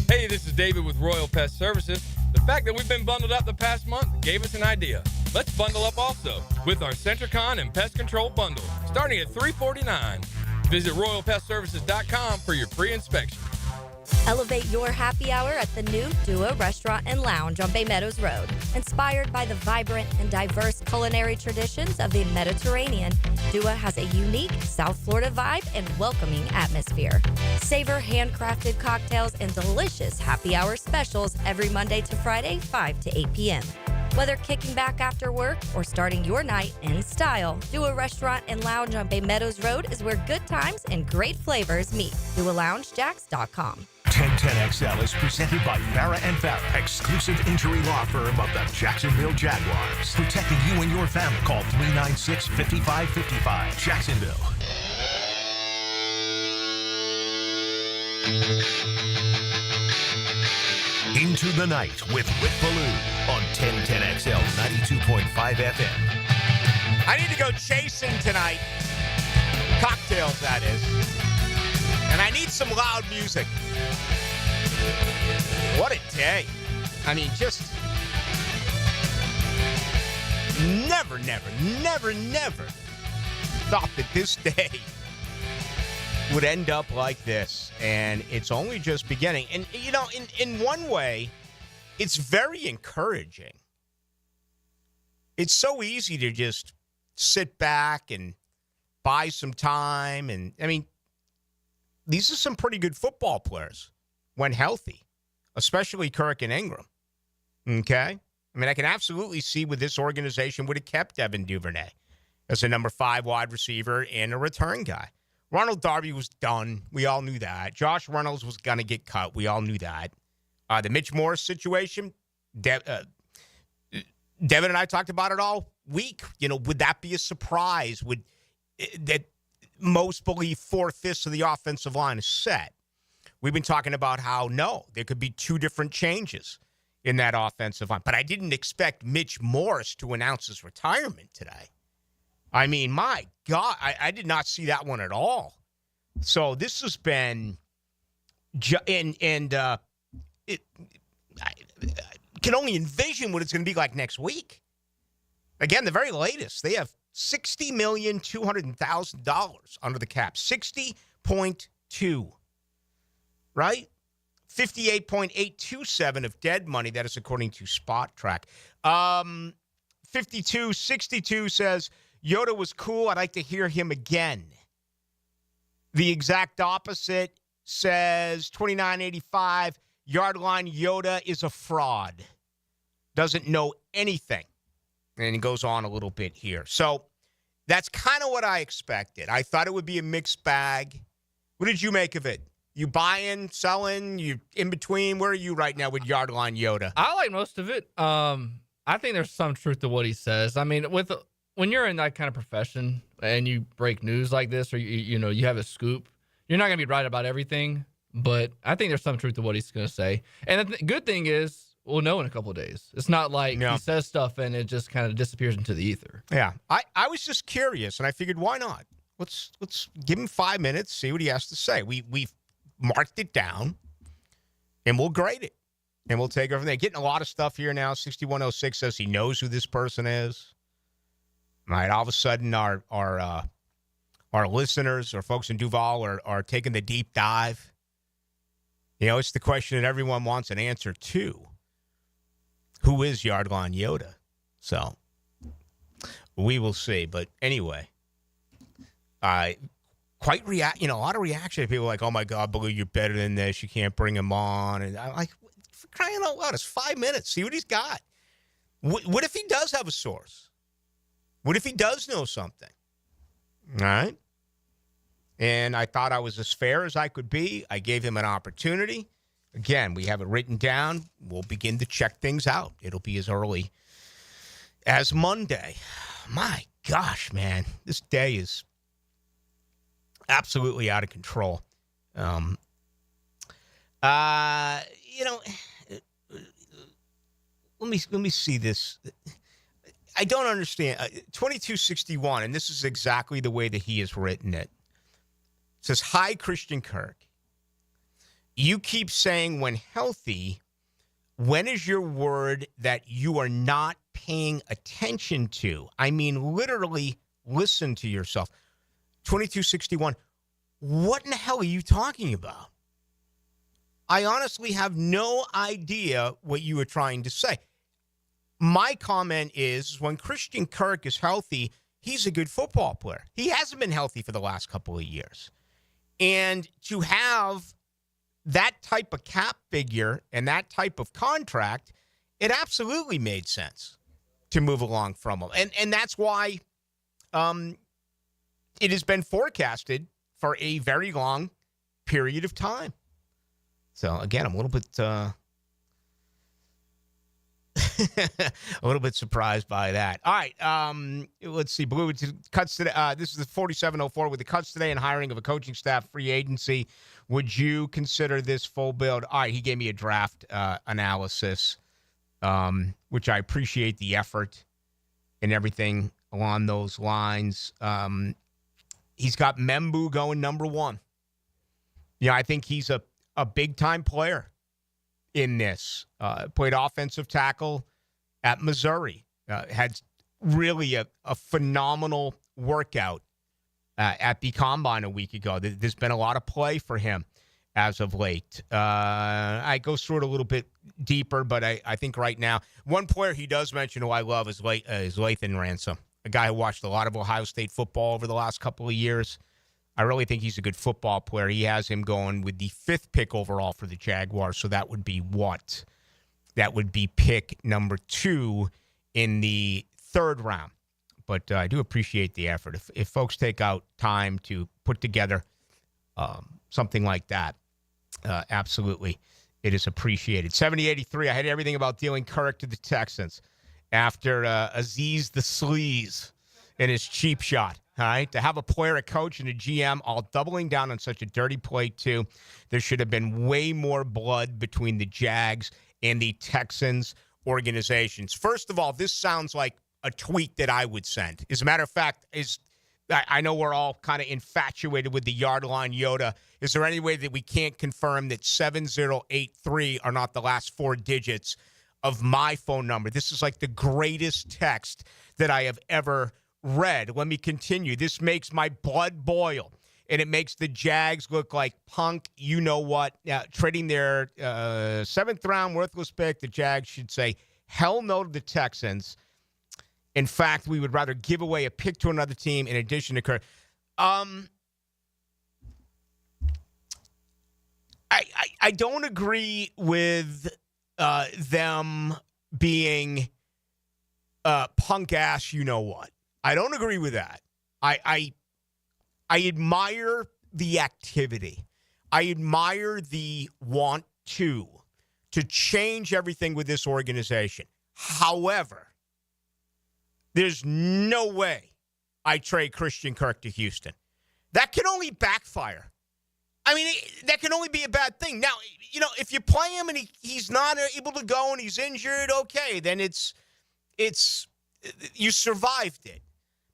Hey, this is David with Royal Pest Services. The fact that we've been bundled up the past month gave us an idea. Let's bundle up also with our Centricon and Pest Control Bundle, starting at $349. Visit RoyalPestServices.com for your free inspection. Elevate your happy hour at the new Dua Restaurant and Lounge on Bay Meadows Road. Inspired by the vibrant and diverse culinary traditions of the Mediterranean, Dua has a unique South Florida vibe and welcoming atmosphere. Savor handcrafted cocktails and delicious happy hour specials every Monday to Friday, 5 to 8 p.m. Whether kicking back after work or starting your night in style, Dua Restaurant and Lounge on Bay Meadows Road is where good times and great flavors meet. DuaLoungeJacks.com. 1010XL is presented by Farah & Farah, exclusive injury law firm of the Jacksonville Jaguars. Protecting you and your family. Call 396-5555. Jacksonville. Into the Night with Rick Ballou on 1010XL 92.5 FM. I need to go chasing tonight. Cocktails, that is. And I need some loud music. What a day. I mean, just never thought that this day would end up like this. And it's only just beginning. And, you know, in one way, it's very encouraging. It's so easy to just sit back and buy some time. And, I mean, these are some pretty good football players when healthy, especially Kirk and Engram. Okay? I mean, I can absolutely see with this organization would have kept Devin Duvernay as a number 5 wide receiver and a return guy. Ronald Darby was done. We all knew that. Josh Reynolds was going to get cut. We all knew that. The Mitch Morris situation, Devin and I talked about it all week. You know, would that be a surprise? Would that most believe 4/5 of the offensive line is set? We've been talking about how, no, there could be 2 different changes in that offensive line. But I didn't expect Mitch Morris to announce his retirement today. I mean, my God, I did not see that one at all. So this has been, I can only envision what it's going to be like next week. Again, the very latest, they have $60,200,000 under the cap. 60.2, right? 58.827 of dead money. That is according to Spot Track. 5262 says, Yoda was cool. I'd like to hear him again. The exact opposite says 2985, Yardline Yoda is a fraud. Doesn't know anything. And he goes on a little bit here. So that's kind of what I expected. I thought it would be a mixed bag. What did you make of it? You buying, selling, you in between? Where are you right now with Yardline Yoda? I like most of it. I think there's some truth to what he says. I mean, when you're in that kind of profession and you break news like this, or you have a scoop, you're not going to be right about everything. But I think there's some truth to what he's going to say. And the good thing is, we'll know in a couple of days. It's not like he says stuff and it just kind of disappears into the ether. Yeah, I was just curious, and I figured, why not? Let's give him 5 minutes, see what he has to say. We've marked it down, and we'll grade it, and we'll take it from there. Getting a lot of stuff here now. 6106 says he knows who this person is. All right, all of a sudden our listeners or folks in Duval are taking the deep dive. You know, it's the question that everyone wants an answer to. Who is Yardline Yoda? So we will see. But anyway, a lot of reaction. People are like, oh my God, Ballou, you're better than this. You can't bring him on. And I'm like, for crying out loud, it's 5 minutes. See what he's got. What if he does have a source? What if he does know something? All right. And I thought I was as fair as I could be. I gave him an opportunity. Again, we have it written down. We'll begin to check things out. It'll be as early as Monday. My gosh, man. This day is absolutely out of control. Let me see this. I don't understand. 2261, and this is exactly the way that he has written it. It says, hi, Christian Kirk. You keep saying when healthy, when is your word that you are not paying attention to? I mean, literally listen to yourself. 2261, what in the hell are you talking about? I honestly have no idea what you were trying to say. My comment is when Christian Kirk is healthy, he's a good football player. He hasn't been healthy for the last couple of years. And to have that type of cap figure and that type of contract, it absolutely made sense to move along from him. And that's why it has been forecasted for a very long period of time. So, again, I'm a little bit surprised by that. All right, let's see. Blue cuts today. This is the 4704 with the cuts today and hiring of a coaching staff, free agency. Would you consider this full build? All right, he gave me a draft analysis, which I appreciate the effort and everything along those lines. He's got Membu going number 1. Yeah, I think he's a big-time player in this. Played offensive tackle at Missouri. Had really a phenomenal workout at the Combine a week ago. There's been a lot of play for him as of late. I go through it a little bit deeper, but I think right now, one player he does mention who I love is Lathan Ransom, a guy who watched a lot of Ohio State football over the last couple of years. I really think he's a good football player. He has him going with the 5th pick overall for the Jaguars, so that would be what? That would be pick number 2 in the 3rd round. But I do appreciate the effort. If folks take out time to put together something like that, absolutely, it is appreciated. 70-83, I had everything about dealing Kirk to the Texans after Aziz the Sleaze in his cheap shot. All right, to have a player, a coach, and a GM all doubling down on such a dirty play, too. There should have been way more blood between the Jags and the Texans organizations. First of all, this sounds like a tweet that I would send. As a matter of fact, I know we're all kind of infatuated with the Yardline Yoda. Is there any way that we can't confirm that 7083 are not the last 4 digits of my phone number? This is like the greatest text that I have ever read. Let me continue. This makes my blood boil, and it makes the Jags look like punk, you know what, trading their 7th round worthless pick. The Jags should say, hell no to the Texans. In fact, we would rather give away a pick to another team in addition to Kirk. I don't agree with them being punk ass, you know what. I don't agree with that. I admire the activity. I admire the want to change everything with this organization. However, there's no way I trade Christian Kirk to Houston. That can only backfire. I mean, that can only be a bad thing. Now, you know, if you play him and he's not able to go and he's injured, okay, then it's you survived it.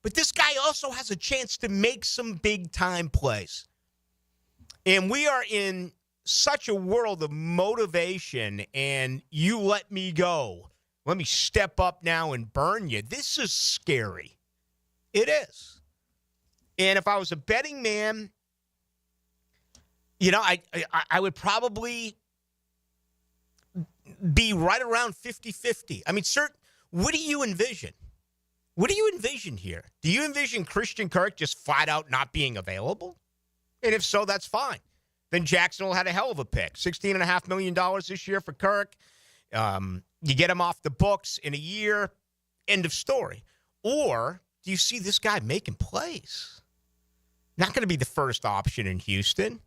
But this guy also has a chance to make some big-time plays. And we are in such a world of motivation and you let me go. Let me step up now and burn you. This is scary. It is. And if I was a betting man, you know, I would probably be right around 50-50. I mean, what do you envision? What do you envision here? Do you envision Christian Kirk just flat out not being available? And if so, that's fine. Then Jacksonville had a hell of a pick. $16.5 million this year for Kirk. You get him off the books in a year, end of story. Or do you see this guy making plays? Not going to be the first option in Houston.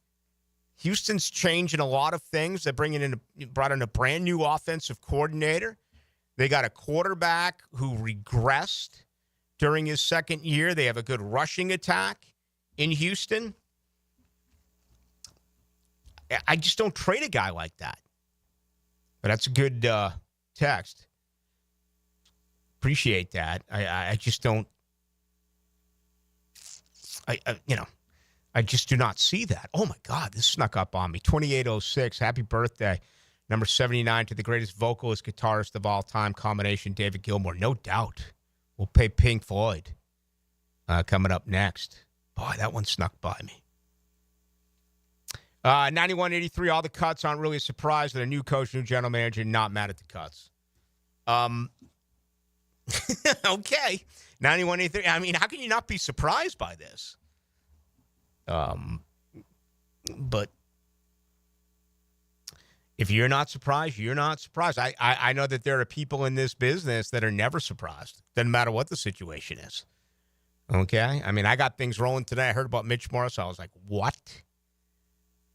Houston's changing a lot of things. They're brought in a brand new offensive coordinator. They got a quarterback who regressed during his 2nd year. They have a good rushing attack in Houston. I just don't trade a guy like that. But that's a good text. Appreciate that. I just don't. I just do not see that. Oh my God, this snuck up on me. 2806. Happy birthday. Number 79 to the greatest vocalist, guitarist of all time, combination David Gilmour. No doubt. We'll pay Pink Floyd coming up next. Boy, that one snuck by me. 9183, all the cuts aren't really a surprise. That a new coach, new general manager, not mad at the cuts. Okay. 9183. I mean, how can you not be surprised by this? But if you're not surprised, you're not surprised. I know that there are people in this business that are never surprised. Doesn't matter what the situation is. Okay? I mean, I got things rolling today. I heard about Mitch Morris. I was like, what?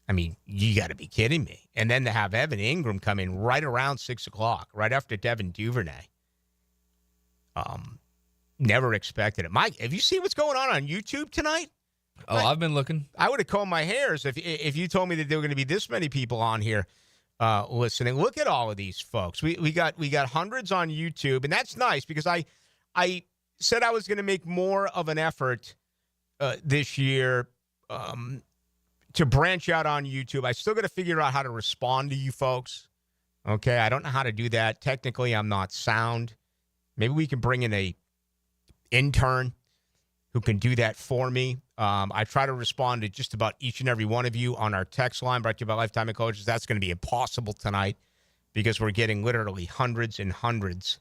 I mean, you got to be kidding me. And then to have Evan Engram come in right around 6 o'clock, right after Devin Duvernay. Never expected it. Mike, have you seen what's going on YouTube tonight? Oh, I've been looking. I would have combed my hairs if you told me that there were going to be this many people on here listening. Look at all of these folks. We got hundreds on YouTube, and that's nice because I said I was going to make more of an effort this year to branch out on YouTube. I still got to figure out how to respond to you folks. Okay, I don't know how to do that. Technically, I'm not sound. Maybe we can bring in a intern who can do that for me. I try to respond to just about each and every one of you on our text line brought to you by Lifetime of Coaches. That's going to be impossible tonight because we're getting literally hundreds and hundreds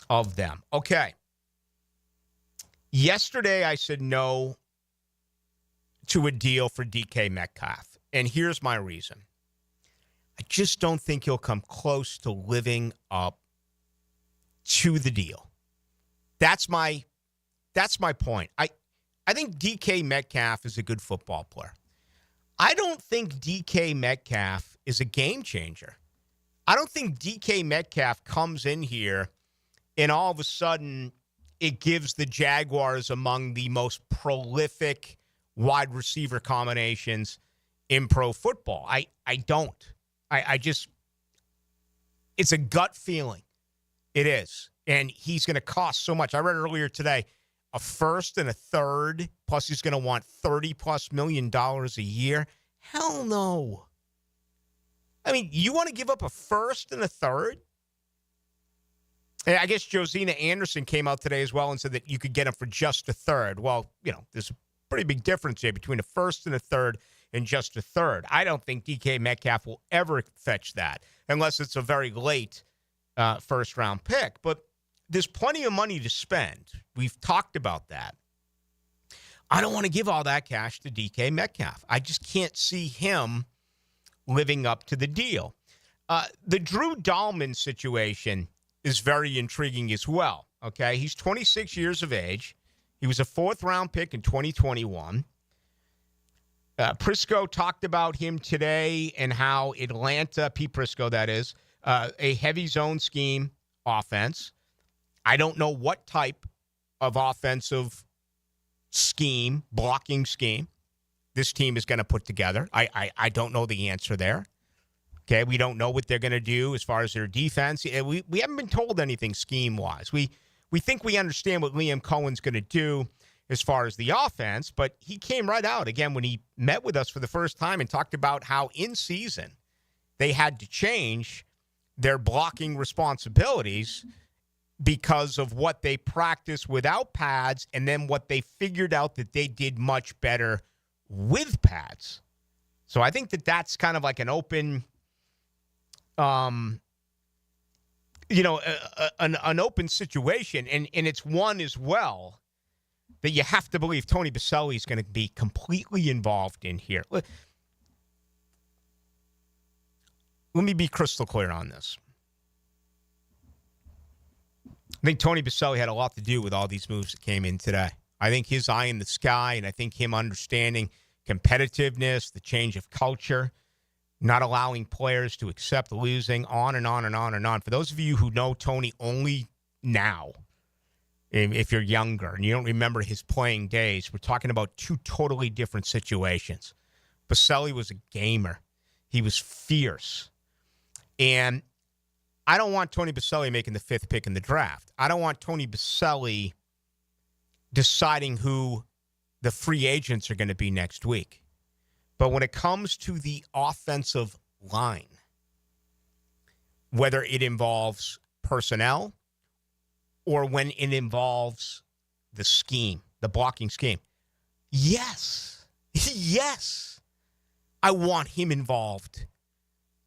of them. Okay. Yesterday, I said no to a deal for DK Metcalf. And here's my reason. I just don't think he'll come close to living up to the deal. That's my point. I think DK Metcalf is a good football player. I don't think DK Metcalf is a game changer. I don't think DK Metcalf comes in here and all of a sudden it gives the Jaguars among the most prolific wide receiver combinations in pro football. I don't. I just, it's a gut feeling. It is. And he's going to cost so much. I read earlier today, a first and a third, plus he's going to want $30+ million a year. Hell no. I mean, you want to give up a first and a third? And I guess Josina Anderson came out today as well and said that you could get him for just a third. Well, there's a pretty big difference here between a first and a third and just a third. I don't think DK Metcalf will ever fetch that unless it's a very late first-round pick. But there's plenty of money to spend. We've talked about that. I don't want to give all that cash to DK Metcalf. I just can't see him living up to the deal. The Drew Dahlman situation is very intriguing as well. Okay, he's 26 years of age. He was a fourth-round pick in 2021. Prisco talked about him today and how Atlanta, Pete Prisco that is, a heavy zone scheme offense. I don't know what type of offensive scheme, blocking scheme, this team is going to put together. I don't know the answer there. Okay, we don't know what they're going to do as far as their defense. We haven't been told anything scheme-wise. We think we understand what Liam Cohen's going to do as far as the offense, but he came right out again when he met with us for the first time and talked about how in season they had to change their blocking responsibilities because of what they practiced without pads and then what they figured out that they did much better with pads. So I think that that's kind of like an open, an open situation. And it's one as well that you have to believe Tony Baselli is going to be completely involved in here. Let me be crystal clear on this. I think Tony Baselli had a lot to do with all these moves that came in today. I think his eye in the sky, and I think him understanding competitiveness, the change of culture, not allowing players to accept losing, on and on and on and on. For those of you who know Tony only now, if you're younger and you don't remember his playing days, we're talking about two totally different situations. Baselli was a gamer. He was fierce. And I don't want Tony Baselli making the fifth pick in the draft. I don't want Tony Baselli deciding who the free agents are going to be next week. But when it comes to the offensive line, whether it involves personnel or when it involves the scheme, the blocking scheme, yes, I want him involved.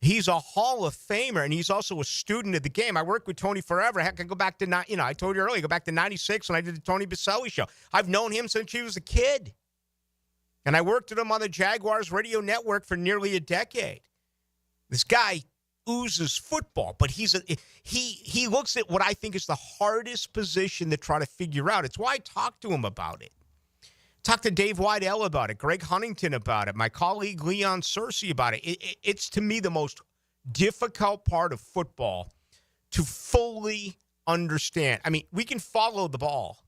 He's a Hall of Famer, and he's also a student of the game. I worked with Tony forever. Heck, I go back to, I told you earlier, go back to 96 when I did the Tony Baselli show. I've known him since he was a kid. And I worked with him on the Jaguars radio network for nearly a decade. This guy oozes football, but he looks at what I think is the hardest position to try to figure out. It's why I talked to him about it. Talked to Dave Weidel about it, Greg Huntington about it, my colleague Leon Searcy about it. It's, to me, the most difficult part of football to fully understand. I mean, we can follow the ball.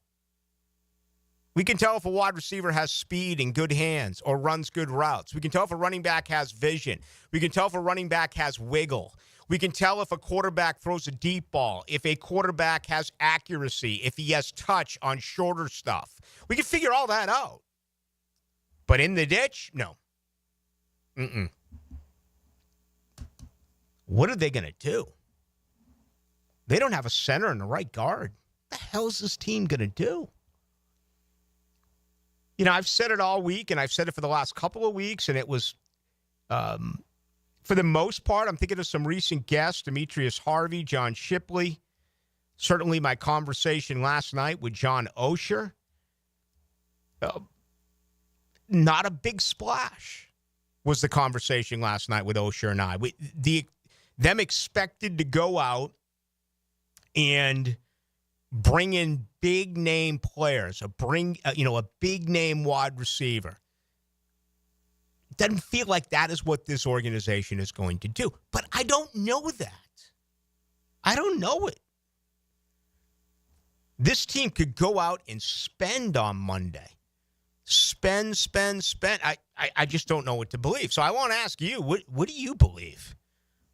We can tell if a wide receiver has speed and good hands or runs good routes. We can tell if a running back has vision. We can tell if a running back has wiggle. We can tell if a quarterback throws a deep ball, if a quarterback has accuracy, if he has touch on shorter stuff. We can figure all that out. But in the ditch, no. What are they going to do? They don't have a center and a right guard. the hell is this team going to do? You know, I've said it all week, and I've said it for the last couple of weeks, and it was, for the most part, I'm thinking of some recent guests, Demetrius Harvey, John Shipley, certainly my conversation last night with John Osher. Not a big splash was the conversation last night with Osher and I. Them expected to go out and bring in big name players, a big name wide receiver. Doesn't feel like that is what this organization is going to do. But I don't know that. I don't know it. This team could go out and spend on Monday. Spend. I just don't know what to believe. So I want to ask you, what do you believe?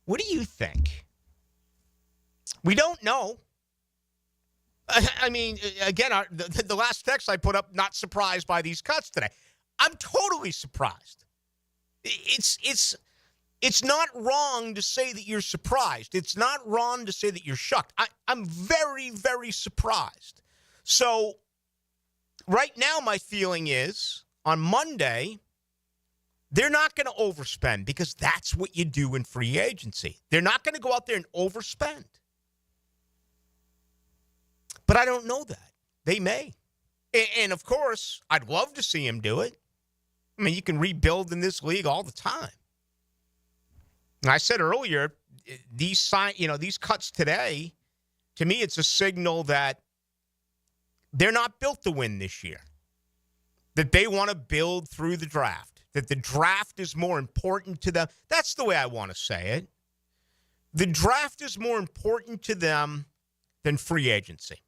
What do you think? We don't know. I mean, again, the last text I put up, not surprised by these cuts today. I'm totally surprised. It's not wrong to say that you're surprised. It's not wrong to say that you're shocked. I'm very, very surprised. So right now my feeling is on Monday, they're not going to overspend because that's what you do in free agency. They're not going to go out there and overspend. But I don't know that. They may. And, of course, I'd love to see him do it. I mean, you can rebuild in this league all the time. And I said earlier, these cuts today, to me, it's a signal that they're not built to win this year. That they want to build through the draft. That the draft is more important to them. That's the way I want to say it. The draft is more important to them than free agency.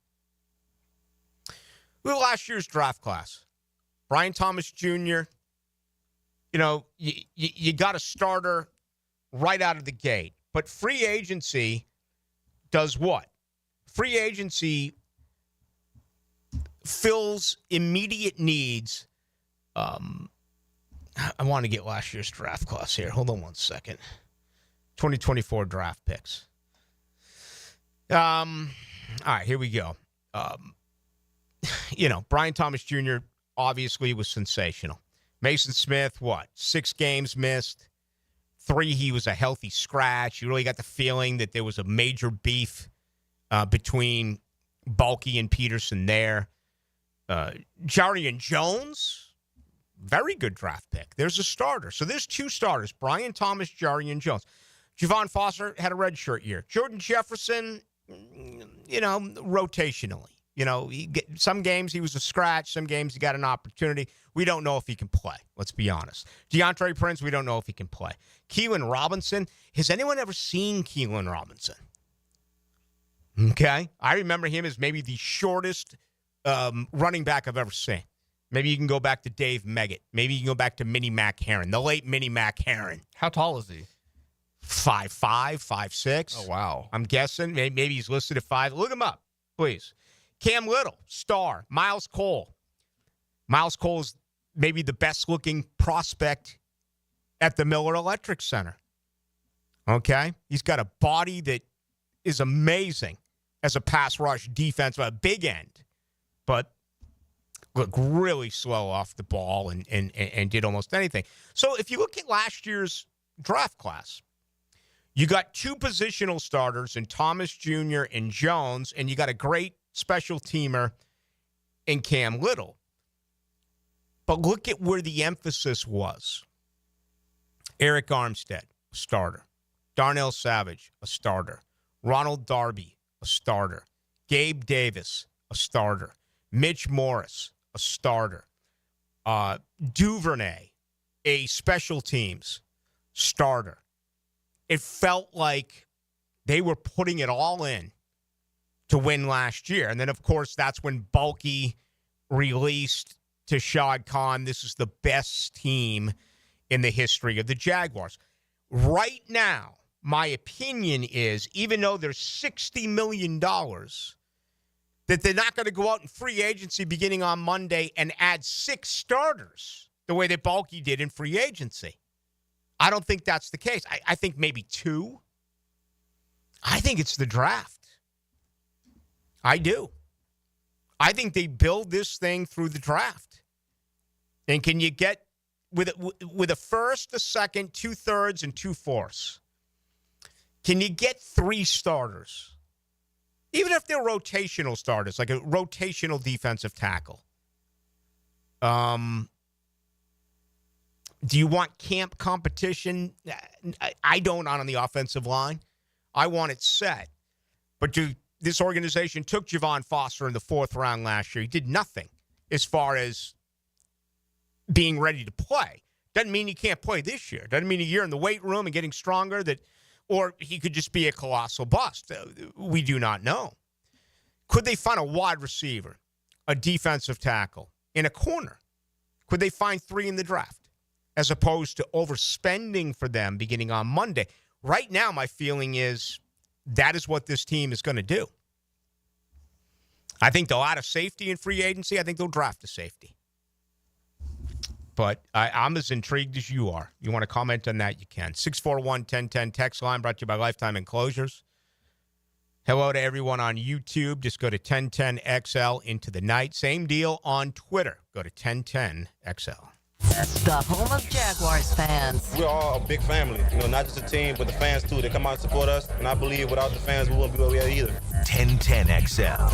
Look at last year's draft class. Brian Thomas Jr., you got a starter right out of the gate. But free agency does what? Free agency fills immediate needs. I want to get last year's draft class here. Hold on one second. 2024 draft picks. All right, here we go. Brian Thomas Jr. obviously was sensational. Mason Smith, 6 games missed. 3, he was a healthy scratch. You really got the feeling that there was a major beef between Bulky and Peterson there. Jarian Jones, very good draft pick. There's a starter. So there's 2 starters, Brian Thomas, Jarian Jones. Javon Foster had a redshirt year. Jordan Jefferson, rotationally. Some games he was a scratch. Some games he got an opportunity. We don't know if he can play. Let's be honest. DeAndre Prince, we don't know if he can play. Keelan Robinson. Has anyone ever seen Keelan Robinson? Okay. I remember him as maybe the shortest running back I've ever seen. Maybe you can go back to Dave Meggett. Maybe you can go back to Minnie Mac Heron, the late Minnie Mac Heron. How tall is he? 5'5", 5'6". Oh, wow. I'm guessing. Maybe he's listed at 5. Look him up, please. Cam Little, star. Miles Cole. Miles Cole is maybe the best-looking prospect at the Miller Electric Center. Okay? He's got a body that is amazing as a pass rush defense, a big end, but look really slow off the ball and did almost anything. So if you look at last year's draft class, you got 2 positional starters in Thomas Jr. and Jones, and you got a great special teamer in Cam Little. But look at where the emphasis was. Eric Armstead, a starter. Darnell Savage, a starter. Ronald Darby, a starter. Gabe Davis, a starter. Mitch Morris, a starter. Duvernay, a special teams starter. It felt like they were putting it all in to win last year. And then, of course, that's when Bulky released to Shad Khan, this is the best team in the history of the Jaguars. Right now, my opinion is, even though there's $60 million, that they're not going to go out in free agency beginning on Monday and add 6 starters the way that Bulky did in free agency. I don't think that's the case. I think maybe 2. I think it's the draft. I do. I think they build this thing through the draft. And can you get with a first, a second, 2/3, and 2/4? Can you get 3 starters? Even if they're rotational starters, like a rotational defensive tackle. Do you want camp competition? I don't on the offensive line. I want it set. But this organization took Javon Foster in the 4th round last year. He did nothing as far as being ready to play. Doesn't mean he can't play this year. Doesn't mean a year in the weight room and getting stronger or he could just be a colossal bust. We do not know. Could they find a wide receiver, a defensive tackle, in a corner? Could they find 3 in the draft as opposed to overspending for them beginning on Monday? Right now, my feeling is that is what this team is going to do. I think they'll add a safety in free agency. I think they'll draft a safety. But I'm as intrigued as you are. You want to comment on that, you can. 641-1010 text line brought to you by Lifetime Enclosures. Hello to everyone on YouTube. Just go to 1010XL into the night. Same deal on Twitter. Go to 1010XL. The home of Jaguars fans. We're all a big family, not just a team, but the fans too. They come out and support us, and I believe without the fans, we wouldn't be where we are either. 1010XL.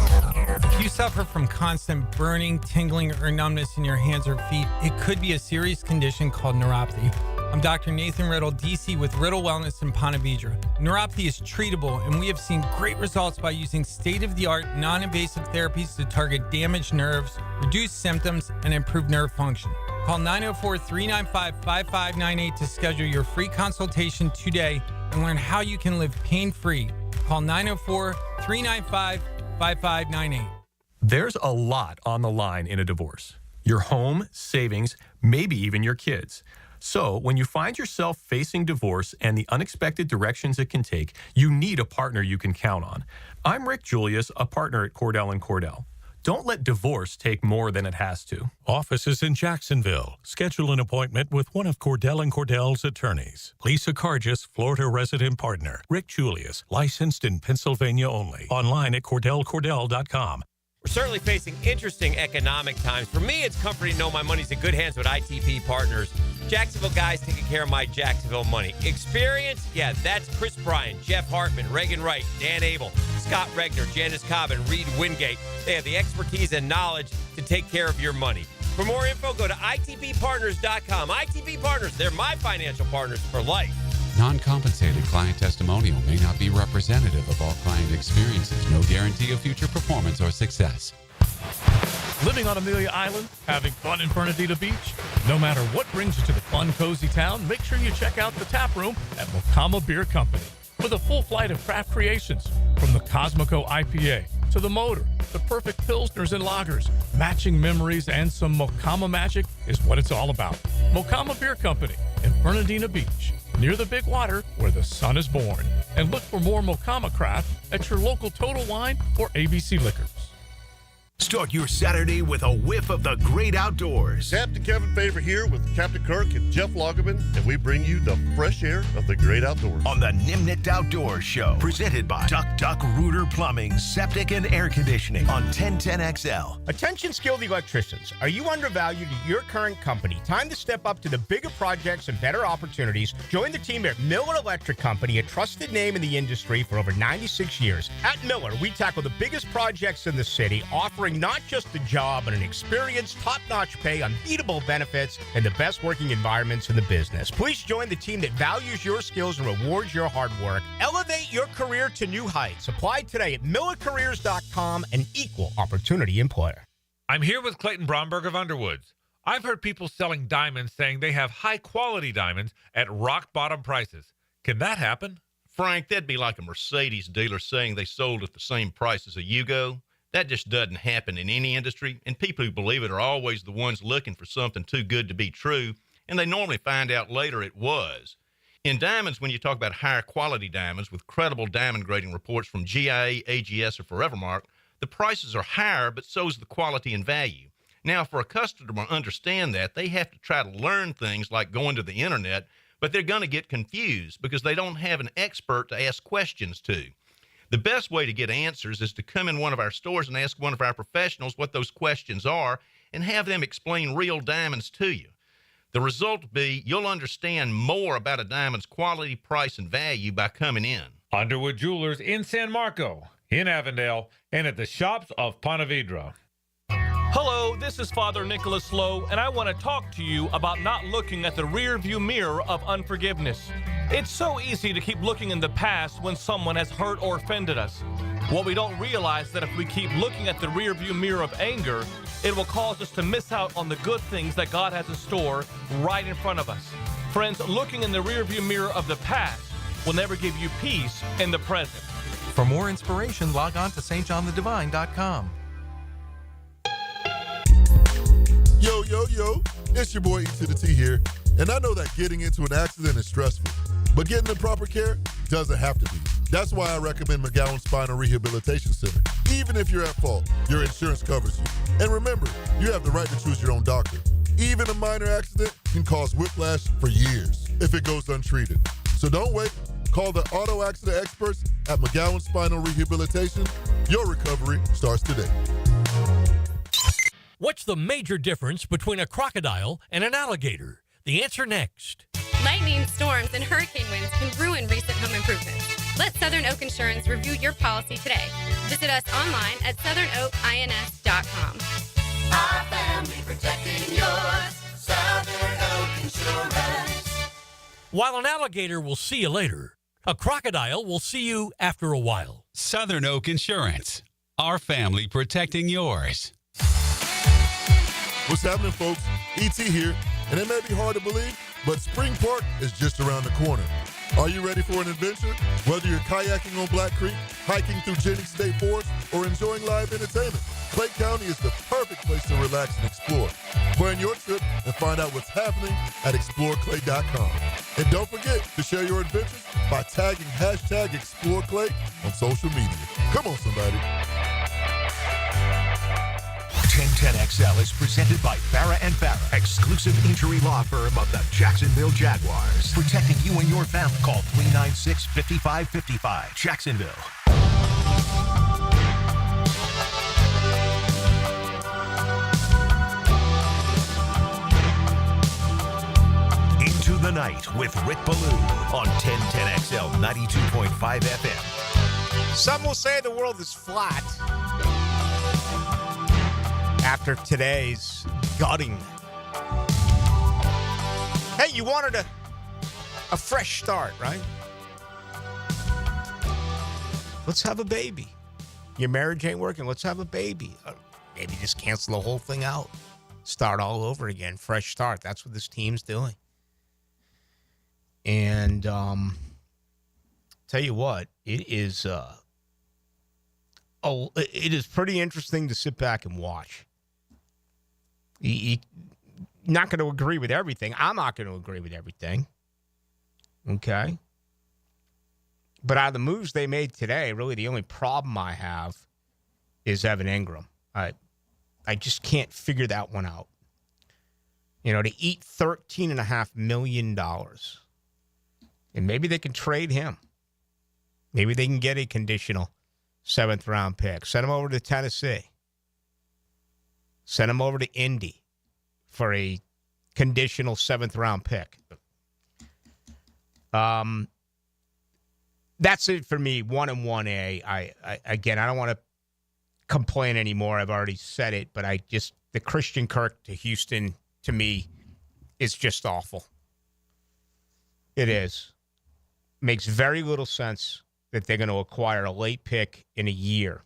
If you suffer from constant burning, tingling, or numbness in your hands or feet, it could be a serious condition called neuropathy. I'm Dr. Nathan Riddle, DC with Riddle Wellness in Ponte Vedra. Neuropathy is treatable, and we have seen great results by using state-of-the-art, non-invasive therapies to target damaged nerves, reduce symptoms, and improve nerve function. Call 904-395-5598 to schedule your free consultation today and learn how you can live pain-free. Call 904-395-5598. There's a lot on the line in a divorce. Your home, savings, maybe even your kids. So when you find yourself facing divorce and the unexpected directions it can take, you need a partner you can count on. I'm Rick Julius, a partner at Cordell & Cordell. Don't let divorce take more than it has to. Offices in Jacksonville. Schedule an appointment with one of Cordell & Cordell's attorneys. Lisa Cargis, Florida resident partner. Rick Julius, licensed in Pennsylvania only. Online at CordellCordell.com. We're certainly facing interesting economic times. For me, it's comforting to know my money's in good hands with ITP Partners. Jacksonville guys taking care of my Jacksonville money. Experience? Yeah, that's Chris Bryan, Jeff Hartman, Reagan Wright, Dan Abel, Scott Regner, Janice Cobb, and Reed Wingate. They have the expertise and knowledge to take care of your money. For more info, go to itppartners.com. ITP Partners, they're my financial partners for life. Non-compensated client testimonial may not be representative of all client experiences. No guarantee of future performance or success. Living on Amelia Island? Having fun in Fernandina Beach? No matter what brings you to the fun, cozy town, make sure you check out the tap room at Mocama Beer Company. With a full flight of craft creations, from the Cosmico IPA to the Motor, the perfect pilsners and lagers, matching memories and some Mocama magic is what it's all about. Mocama Beer Company in Fernandina Beach, near the big water where the sun is born. And look for more Mocama craft at your local Total Wine or ABC Liquors. Start your Saturday with a whiff of the great outdoors. Captain Kevin Favor here with Captain Kirk and Jeff Lagerman, and we bring you the fresh air of the great outdoors. On the Nimnit Outdoors Show, presented by Duck Rooter Plumbing, Septic and Air Conditioning on 1010XL. Attention skilled electricians. Are you undervalued at your current company? Time to step up to the bigger projects and better opportunities. Join the team at Miller Electric Company, a trusted name in the industry for over 96 years. At Miller, we tackle the biggest projects in the city, offering not just a job, but an experience, top-notch pay, unbeatable benefits, and the best working environments in the business. Please join the team that values your skills and rewards your hard work. Elevate your career to new heights. Apply today at millercareers.com, an equal opportunity employer. I'm here with Clayton Bromberg of Underwoods. I've heard people selling diamonds saying they have high-quality diamonds at rock-bottom prices. Can that happen? Frank, that'd be like a Mercedes dealer saying they sold at the same price as a Yugo. That just doesn't happen in any industry, and people who believe it are always the ones looking for something too good to be true, and they normally find out later it was. In diamonds, when you talk about higher quality diamonds with credible diamond grading reports from GIA, AGS, or Forevermark, the prices are higher, but so is the quality and value. Now, for a customer to understand that, they have to try to learn things like going to the internet, but they're going to get confused because they don't have an expert to ask questions to. The best way to get answers is to come in one of our stores and ask one of our professionals what those questions are and have them explain real diamonds to you. The result will be you'll understand more about a diamond's quality, price, and value by coming in. Underwood Jewelers in San Marco, in Avondale, and at the shops of Ponte Vedra. Hello, this is Father Nicholas Lowe, and I want to talk to you about not looking at the rearview mirror of unforgiveness. It's so easy to keep looking in the past when someone has hurt or offended us. What we don't realize that if we keep looking at the rearview mirror of anger, it will cause us to miss out on the good things that God has in store right in front of us. Friends, looking in the rearview mirror of the past will never give you peace in the present. For more inspiration, log on to stjohnthedivine.com. Yo, yo, yo, it's your boy E to the T here, and I know that getting into an accident is stressful, but getting the proper care doesn't have to be. That's why I recommend McGowan Spinal Rehabilitation Center. Even if you're at fault, your insurance covers you. And remember, you have the right to choose your own doctor. Even a minor accident can cause whiplash for years if it goes untreated. So don't wait. Call the auto accident experts at McGowan Spinal Rehabilitation. Your recovery starts today. What's the major difference between a crocodile and an alligator? The answer next. Lightning, storms, and hurricane winds can ruin recent home improvements. Let Southern Oak Insurance review your policy today. Visit us online at southernoakins.com. Our family protecting yours. Southern Oak Insurance. While an alligator will see you later, a crocodile will see you after a while. Southern Oak Insurance. Our family protecting yours. What's happening, folks? E.T. here, and it may be hard to believe, but Spring Park is just around the corner. Are you ready for an adventure? Whether you're kayaking on Black Creek, hiking through Jennings State Forest, or enjoying live entertainment, Clay County is the perfect place to relax and explore. Plan your trip and find out what's happening at exploreclay.com. And don't forget to share your adventures by tagging #ExploreClay on social media. Come on, somebody. 1010XL is presented by Farrah & Farrah, exclusive injury law firm of the Jacksonville Jaguars. Protecting you and your family. Call 396-5555. Jacksonville. Into the Night with Rick Ballou on 1010XL 92.5 FM. Some will say the world is flat after today's gutting. Hey, you wanted a fresh start, right? Let's have a baby. Your marriage ain't working. Let's have a baby. Maybe just cancel the whole thing out. Start all over again. Fresh start. That's what this team's doing. And tell you what, it is pretty interesting to sit back and watch. You're not going to agree with everything. I'm not going to agree with everything. Okay? But out of the moves they made today, really the only problem I have is Evan Engram. I just can't figure that one out. You know, to eat $13.5 million. And maybe they can trade him. Maybe they can get a conditional 7th-round pick. Send him over to Tennessee. Send him over to Indy for a conditional 7th-round pick. That's it for me, 1 and 1A. I don't want to complain anymore. I've already said it, but the Christian Kirk to Houston, to me, is just awful. It is. Makes very little sense that they're going to acquire a late pick in a year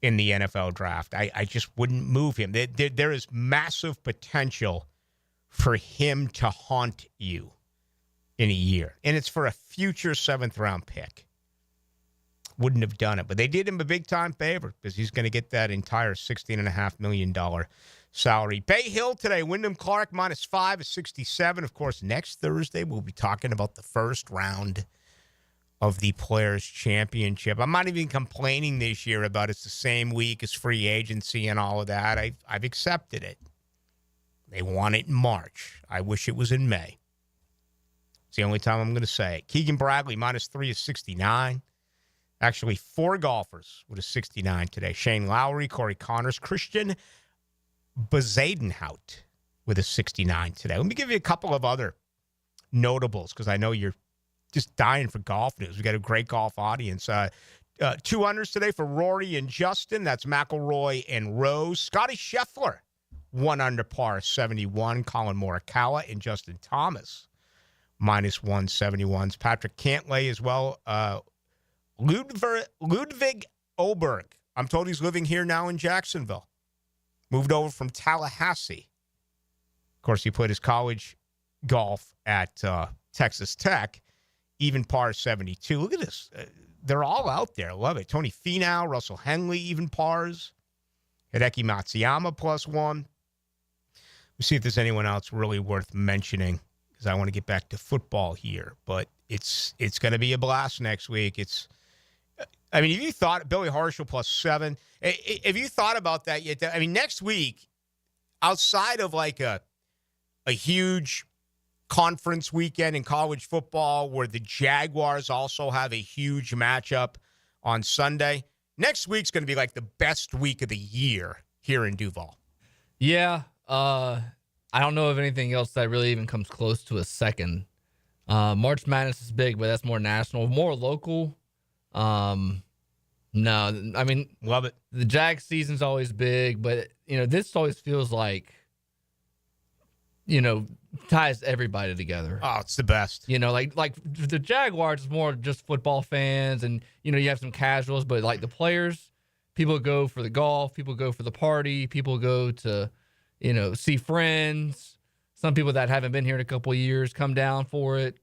in the NFL draft. I just wouldn't move him. There is massive potential for him to haunt you in a year. And it's for a future 7th-round pick. Wouldn't have done it. But they did him a big-time favor because he's going to get that entire $16.5 million salary. Bay Hill today, Wyndham Clark -5 is 67. Of course, next Thursday we'll be talking about the first round of the Players' Championship. I'm not even complaining this year about it's the same week as free agency and all of that. I've accepted it. They want it in March. I wish it was in May. It's the only time I'm going to say it. Keegan Bradley -3 is 69. Actually, 4 golfers with a 69 today. Shane Lowry, Corey Connors, Christian Bezadenhout with a 69 today. Let me give you a couple of other notables because I know you're just dying for golf news. We got a great golf audience. 2 unders today for Rory and Justin. That's McIlroy and Rose. Scotty Scheffler, 1 under par, 71. Colin Morikawa and Justin Thomas, -171s. Patrick Cantlay as well. Ludwig Oberg. I'm told he's living here now in Jacksonville. Moved over from Tallahassee. Of course, he played his college golf at Texas Tech. Even par 72. Look at this. They're all out there. I love it. Tony Finau, Russell Henley, even pars. Hideki Matsuyama +1. We'll see if there's anyone else really worth mentioning because I want to get back to football here. But it's going to be a blast next week. If you thought Billy Horschel +7, if you thought about that yet, next week, outside of like a huge conference weekend in college football where the Jaguars also have a huge matchup on Sunday, next week's going to be like the best week of the year here in Duval. Yeah. I don't know of anything else that really even comes close to a second. March Madness is big, but that's more national. More local. No, love it. The Jag season's always big, but this always feels like, ties everybody together. Oh, it's the best. Like the Jaguars is more just football fans, and you have some casuals, but like the players, people go for the golf, people go for the party, people go to, see friends. Some people that haven't been here in a couple of years come down for it.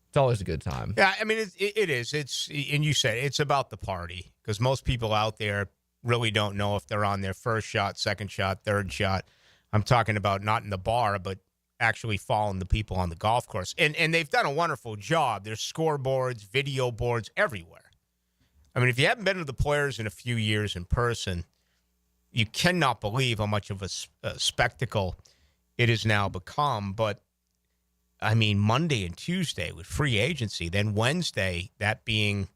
It's always a good time. Yeah, it is. And you said it's about the party because most people out there really don't know if they're on their first shot, second shot, third shot. I'm talking about not in the bar, but actually following the people on the golf course. And they've done a wonderful job. There's scoreboards, video boards everywhere. If you haven't been to the Players in a few years in person, you cannot believe how much of a spectacle it has now become. But, Monday and Tuesday with free agency, then Wednesday, that being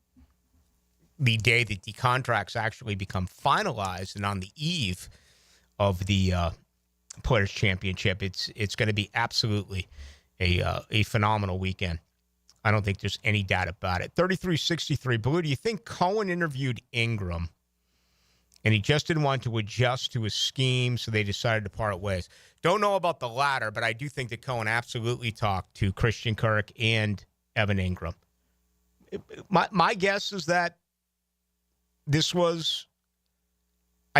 the day that the contracts actually become finalized and on the eve of the Players Championship, it's going to be absolutely a phenomenal weekend. I don't think there's any doubt about it. 3363 Blue, do you think Cohen interviewed Engram and he just didn't want to adjust to his scheme, so they decided to part ways? Don't know about the latter, but I do think that Cohen absolutely talked to Christian Kirk and Evan Engram. My guess is that I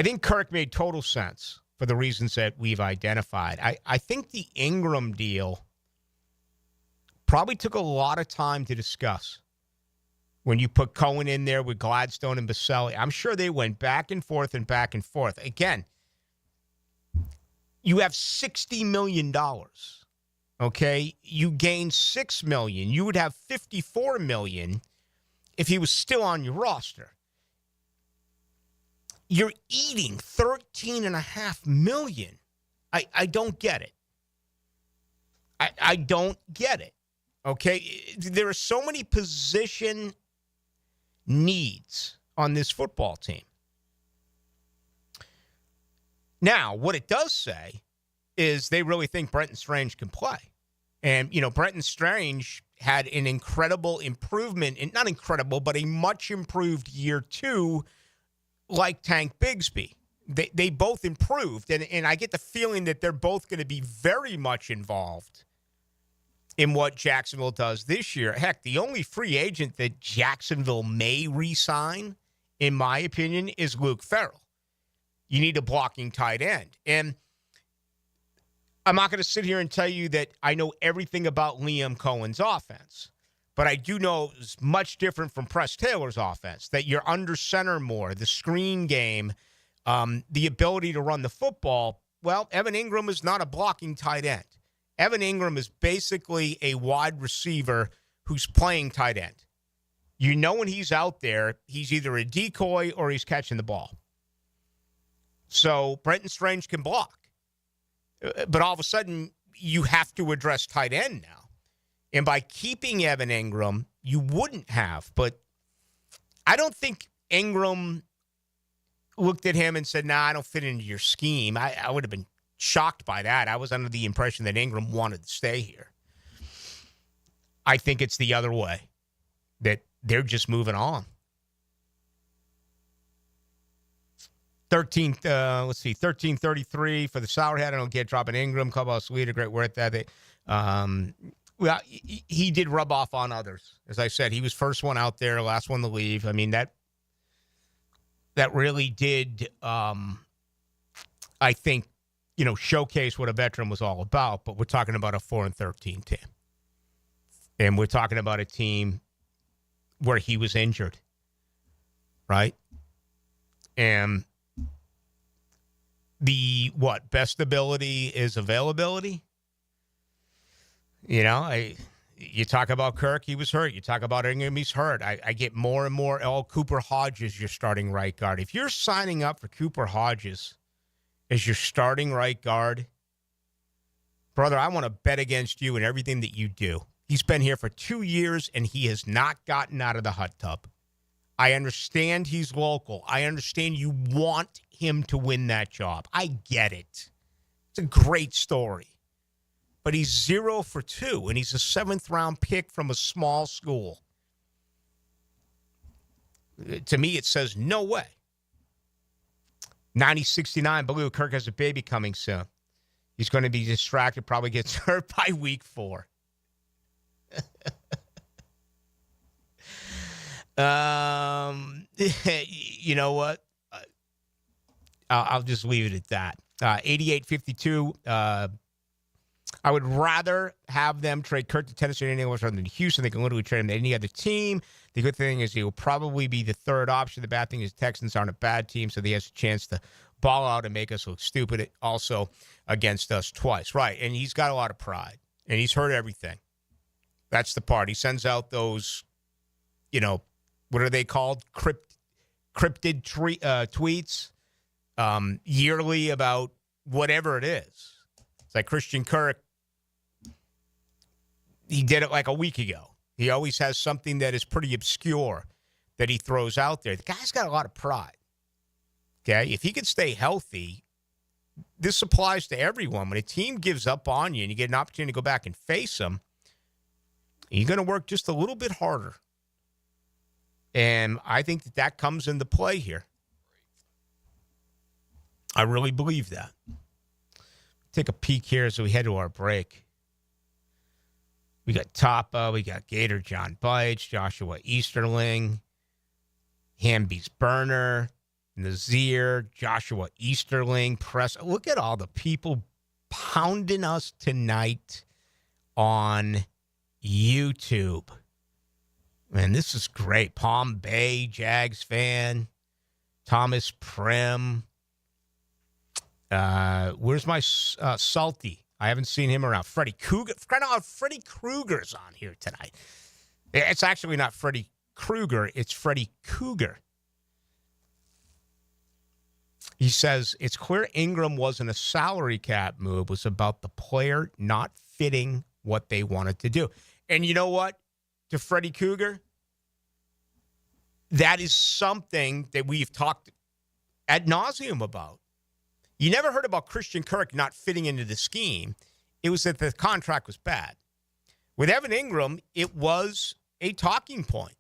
think Kirk made total sense for the reasons that we've identified. I think the Engram deal probably took a lot of time to discuss. When you put Cohen in there with Gladstone and Baselli, I'm sure they went back and forth and back and forth. Again, you have $60 million, okay? You gain $6 million. You would have $54 million if he was still on your roster. You're eating $13.5 million. I don't get it. I don't get it. Okay? There are so many position needs on this football team. Now, what it does say is they really think Brenton Strange can play. And, Brenton Strange had an incredible improvement, and not incredible, but a much improved year 2 like Tank Bigsby. They both improved, and I get the feeling that they're both going to be very much involved in what Jacksonville does this year. Heck, the only free agent that Jacksonville may re-sign, in my opinion, is Luke Farrell. You need a blocking tight end. And I'm not going to sit here and tell you that I know everything about Liam Cohen's offense, but I do know it's much different from Press Taylor's offense, that you're under center more, the screen game, the ability to run the football. Well, Evan Engram is not a blocking tight end. Evan Engram is basically a wide receiver who's playing tight end. When he's out there, he's either a decoy or he's catching the ball. So Brenton Strange can block. But all of a sudden, you have to address tight end now. And by keeping Evan Engram, you wouldn't have. But I don't think Engram looked at him and said, nah, I don't fit into your scheme. I would have been shocked by that. I was under the impression that Engram wanted to stay here. I think it's the other way, that they're just moving on. 1333 for the Sour Hat. I don't get dropping Engram. Clubhouse Sweet, a great word at that. Well, he did rub off on others. As I said, he was first one out there, last one to leave. I mean, that really did, I think, showcase what a veteran was all about. But we're talking about a 4-13 team. And we're talking about a team where he was injured, right? And the best ability is availability. You talk about Kirk, he was hurt. You talk about Engram, he's hurt. I get more and more, Cooper Hodges, your starting right guard. If you're signing up for Cooper Hodges as your starting right guard, brother, I want to bet against you and everything that you do. He's been here for 2 years, and he has not gotten out of the hot tub. I understand he's local. I understand you want him to win that job. I get it. It's a great story. But he's 0 for 2, and he's a 7th-round pick from a small school. To me, it says no way. 9069, Ballou, Kirk has a baby coming soon. He's going to be distracted, probably gets hurt by week 4. You know what? I'll just leave it at that. 8852. I would rather have them trade Kirk to Tennessee or anyone rather than Houston. They can literally trade him to any other team. The good thing is he will probably be the third option. The bad thing is Texans aren't a bad team, so he has a chance to ball out and make us look stupid also against us twice. Right, and he's got a lot of pride, and he's heard everything. That's the part. He sends out those, what are they called? Cryptid tweets yearly about whatever it is. It's like Christian Kirk. He did it like a week ago. He always has something that is pretty obscure that he throws out there. The guy's got a lot of pride. Okay? If he could stay healthy, this applies to everyone. When a team gives up on you and you get an opportunity to go back and face them, you're going to work just a little bit harder. And I think that comes into play here. I really believe that. Take a peek here as we head to our break. We got Tapa, we got Gator John Bites, Joshua Easterling, Hamby's Burner, Nazir, Joshua Easterling, Press. Look at all the people pounding us tonight on YouTube. Man, this is great. Palm Bay, Jags fan. Thomas Prim. Where's my Salty? I haven't seen him around. Freddie Cougar. Freddie Krueger's on here tonight. It's actually not Freddie Krueger. It's Freddie Cougar. He says, it's clear Engram wasn't a salary cap move. It was about the player not fitting what they wanted to do. And you know what? To Freddie Cougar, that is something that we've talked ad nauseum about. You never heard about Christian Kirk not fitting into the scheme. It was that the contract was bad. With Evan Engram, it was a talking point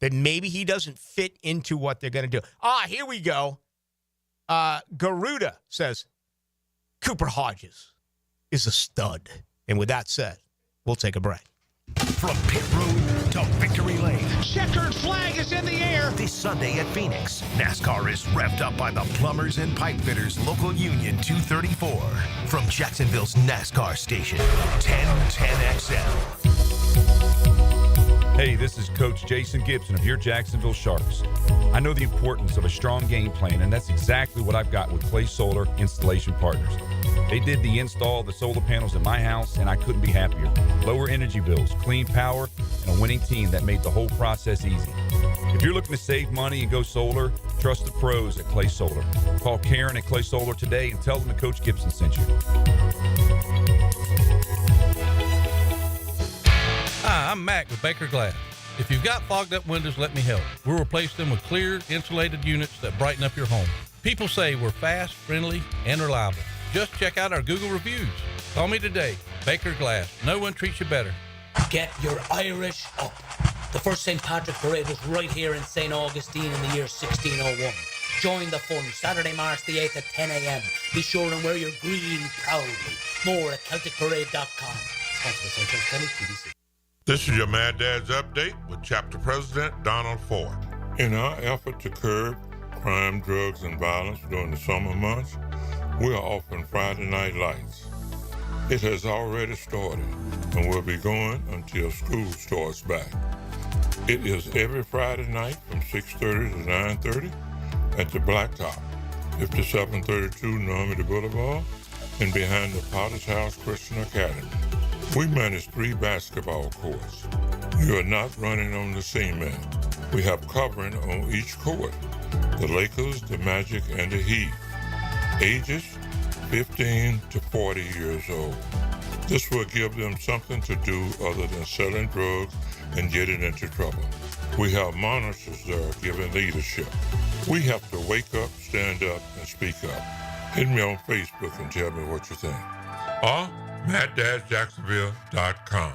that maybe he doesn't fit into what they're going to do. Here we go. Garuda says, Cooper Hodges is a stud. And with that said, we'll take a break. From pit road to victory lane. Checkered flag is in the air. This Sunday at Phoenix, NASCAR is revved up by the Plumbers and Pipe Fitters Local Union 234. From Jacksonville's NASCAR station, 1010XL. Hey, this is Coach Jason Gibson of your Jacksonville Sharks. I know the importance of a strong game plan, and that's exactly what I've got with Clay Solar Installation Partners. They did the install of the solar panels at my house, and I couldn't be happier. Lower energy bills, clean power, and a winning team that made the whole process easy. If you're looking to save money and go solar, trust the pros at Clay Solar. Call Karen at Clay Solar today and tell them that Coach Gibson sent you. Hi, I'm Mac with Baker Glass. If you've got fogged up windows, let me help. We'll replace them with clear, insulated units that brighten up your home. People say we're fast, friendly, and reliable. Just check out our Google reviews. Call me today. Baker Glass. No one treats you better. Get your Irish up. The first St. Patrick Parade was right here in St. Augustine in the year 1601. Join the fun Saturday, March the 8th at 10 a.m. Be sure and wear your green proudly. More at CelticParade.com. Sponsored by St. Charles County, PBC. This is your Mad Dad's Update with Chapter President Donald Ford. In our effort to curb crime, drugs, and violence during the summer months, we are offering Friday Night Lights. It has already started and will be going until school starts back. It is every Friday night from 6:30 to 9:30 at the Blacktop, 5732 Normandy Boulevard, and behind the Potter's House Christian Academy. We manage 3 basketball courts. You are not running on the cement. We have covering on each court. The Lakers, the Magic, and the Heat. Ages 15 to 40 years old. This will give them something to do other than selling drugs and getting into trouble. We have monitors there giving leadership. We have to wake up, stand up, and speak up. Hit me on Facebook and tell me what you think. Or MattDadJacksonville.com.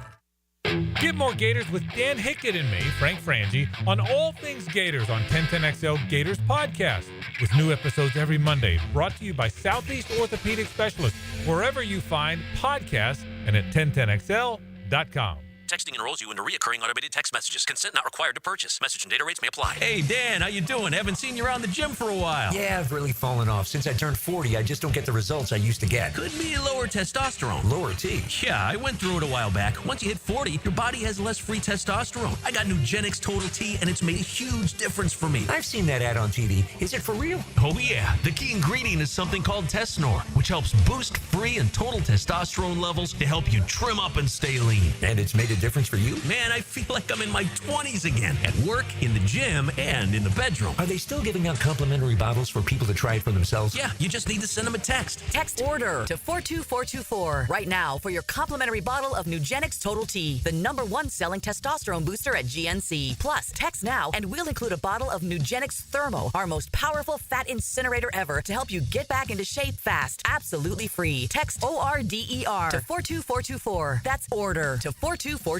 Get more Gators with Dan Hickett and me, Frank Frangie, on all things Gators on 1010XL Gators Podcast, with new episodes every Monday, brought to you by Southeast Orthopedic Specialists, wherever you find podcasts, and at 1010XL.com. Texting enrolls you into recurring automated text messages. Consent not required to purchase. Message and data rates may apply. Hey, Dan, how you doing? Haven't seen you around the gym for a while. Yeah, I've really fallen off. Since I turned 40, I just don't get the results I used to get. Could be lower testosterone. Lower T. Yeah, I went through it a while back. Once you hit 40, your body has less free testosterone. I got Nugenix Total T, and it's made a huge difference for me. I've seen that ad on TV. Is it for real? Oh, yeah. The key ingredient is something called Tesnor, which helps boost free and total testosterone levels to help you trim up and stay lean. And it's made a difference for you? Man, I feel like I'm in my 20s again, at work, in the gym, and in the bedroom. Are they still giving out complimentary bottles for people to try it for themselves? Yeah, you just need to send them a text. Text ORDER to 42424 right now for your complimentary bottle of Nugenix Total T, the #1 selling testosterone booster at GNC. Plus, text now and we'll include a bottle of Nugenix Thermo, our most powerful fat incinerator ever, to help you get back into shape fast, absolutely free. Text ORDER to 42424. That's ORDER to 42424.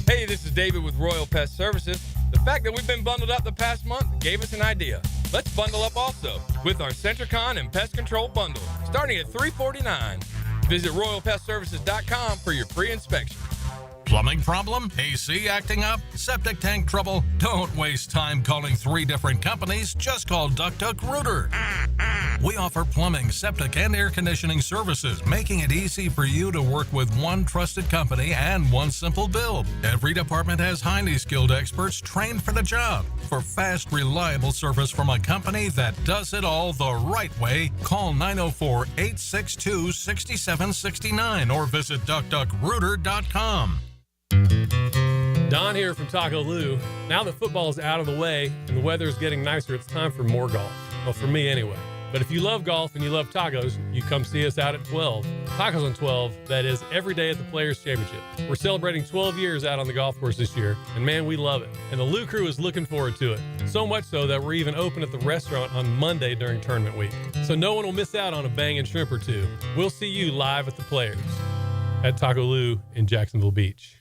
Hey, this is David with Royal Pest Services. The fact that we've been bundled up the past month gave us an idea. Let's bundle up also with our Centricon and Pest Control bundle, starting at $349. Visit RoyalPestServices.com for your free inspection. Plumbing problem? AC acting up? Septic tank trouble? Don't waste time calling 3 different companies. Just call Duck Rooter. We offer plumbing, septic, and air conditioning services, making it easy for you to work with one trusted company and one simple bill. Every department has highly skilled experts trained for the job. For fast, reliable service from a company that does it all the right way, call 904-862-6769 or visit DuckRooter.com. Don here from Taco Lou. Now that football is out of the way and the weather is getting nicer, it's time for more golf. Well, for me anyway. But if you love golf and you love tacos, you come see us out at 12. Tacos on 12, that is every day at the Players Championship. We're celebrating 12 years out on the golf course this year, and man, we love it. And the Lou crew is looking forward to it. So much so that we're even open at the restaurant on Monday during tournament week. So no one will miss out on a banging shrimp or two. We'll see you live at the Players at Taco Lou in Jacksonville Beach.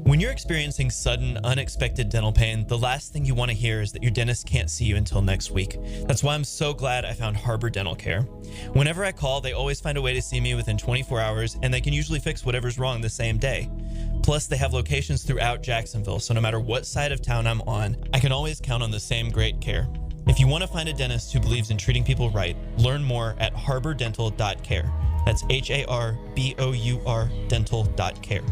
When you're experiencing sudden, unexpected dental pain, the last thing you want to hear is that your dentist can't see you until next week. That's why I'm so glad I found Harbor Dental Care. Whenever I call, they always find a way to see me within 24 hours, and they can usually fix whatever's wrong the same day. Plus, they have locations throughout Jacksonville, so no matter what side of town I'm on, I can always count on the same great care. If you want to find a dentist who believes in treating people right, learn more at harbordental.care. That's HARBOUR dental.care.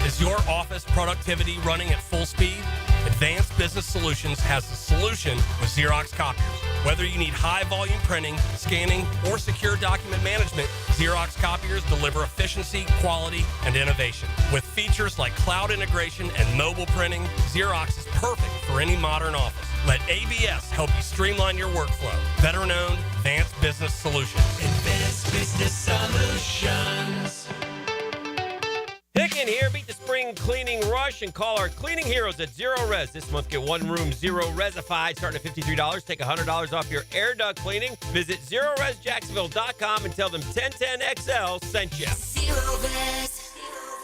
Is your office productivity running at full speed? Advanced Business Solutions has the solution with Xerox copiers. Whether you need high volume printing, scanning, or secure document management, Xerox copiers deliver efficiency, quality, and innovation. With features like cloud integration and mobile printing, Xerox is perfect for any modern office. Let ABS help you streamline your workflow. Veteran owned, Advanced Business Solutions. Advanced Business Solutions. Dick in here, beat the spring cleaning rush and call our cleaning heroes at Zero Res. This month, get one room Zero Resified starting at $53. Take $100 off your air duct cleaning. Visit ZeroResJacksonville.com and tell them 1010XL sent you. Zero Res.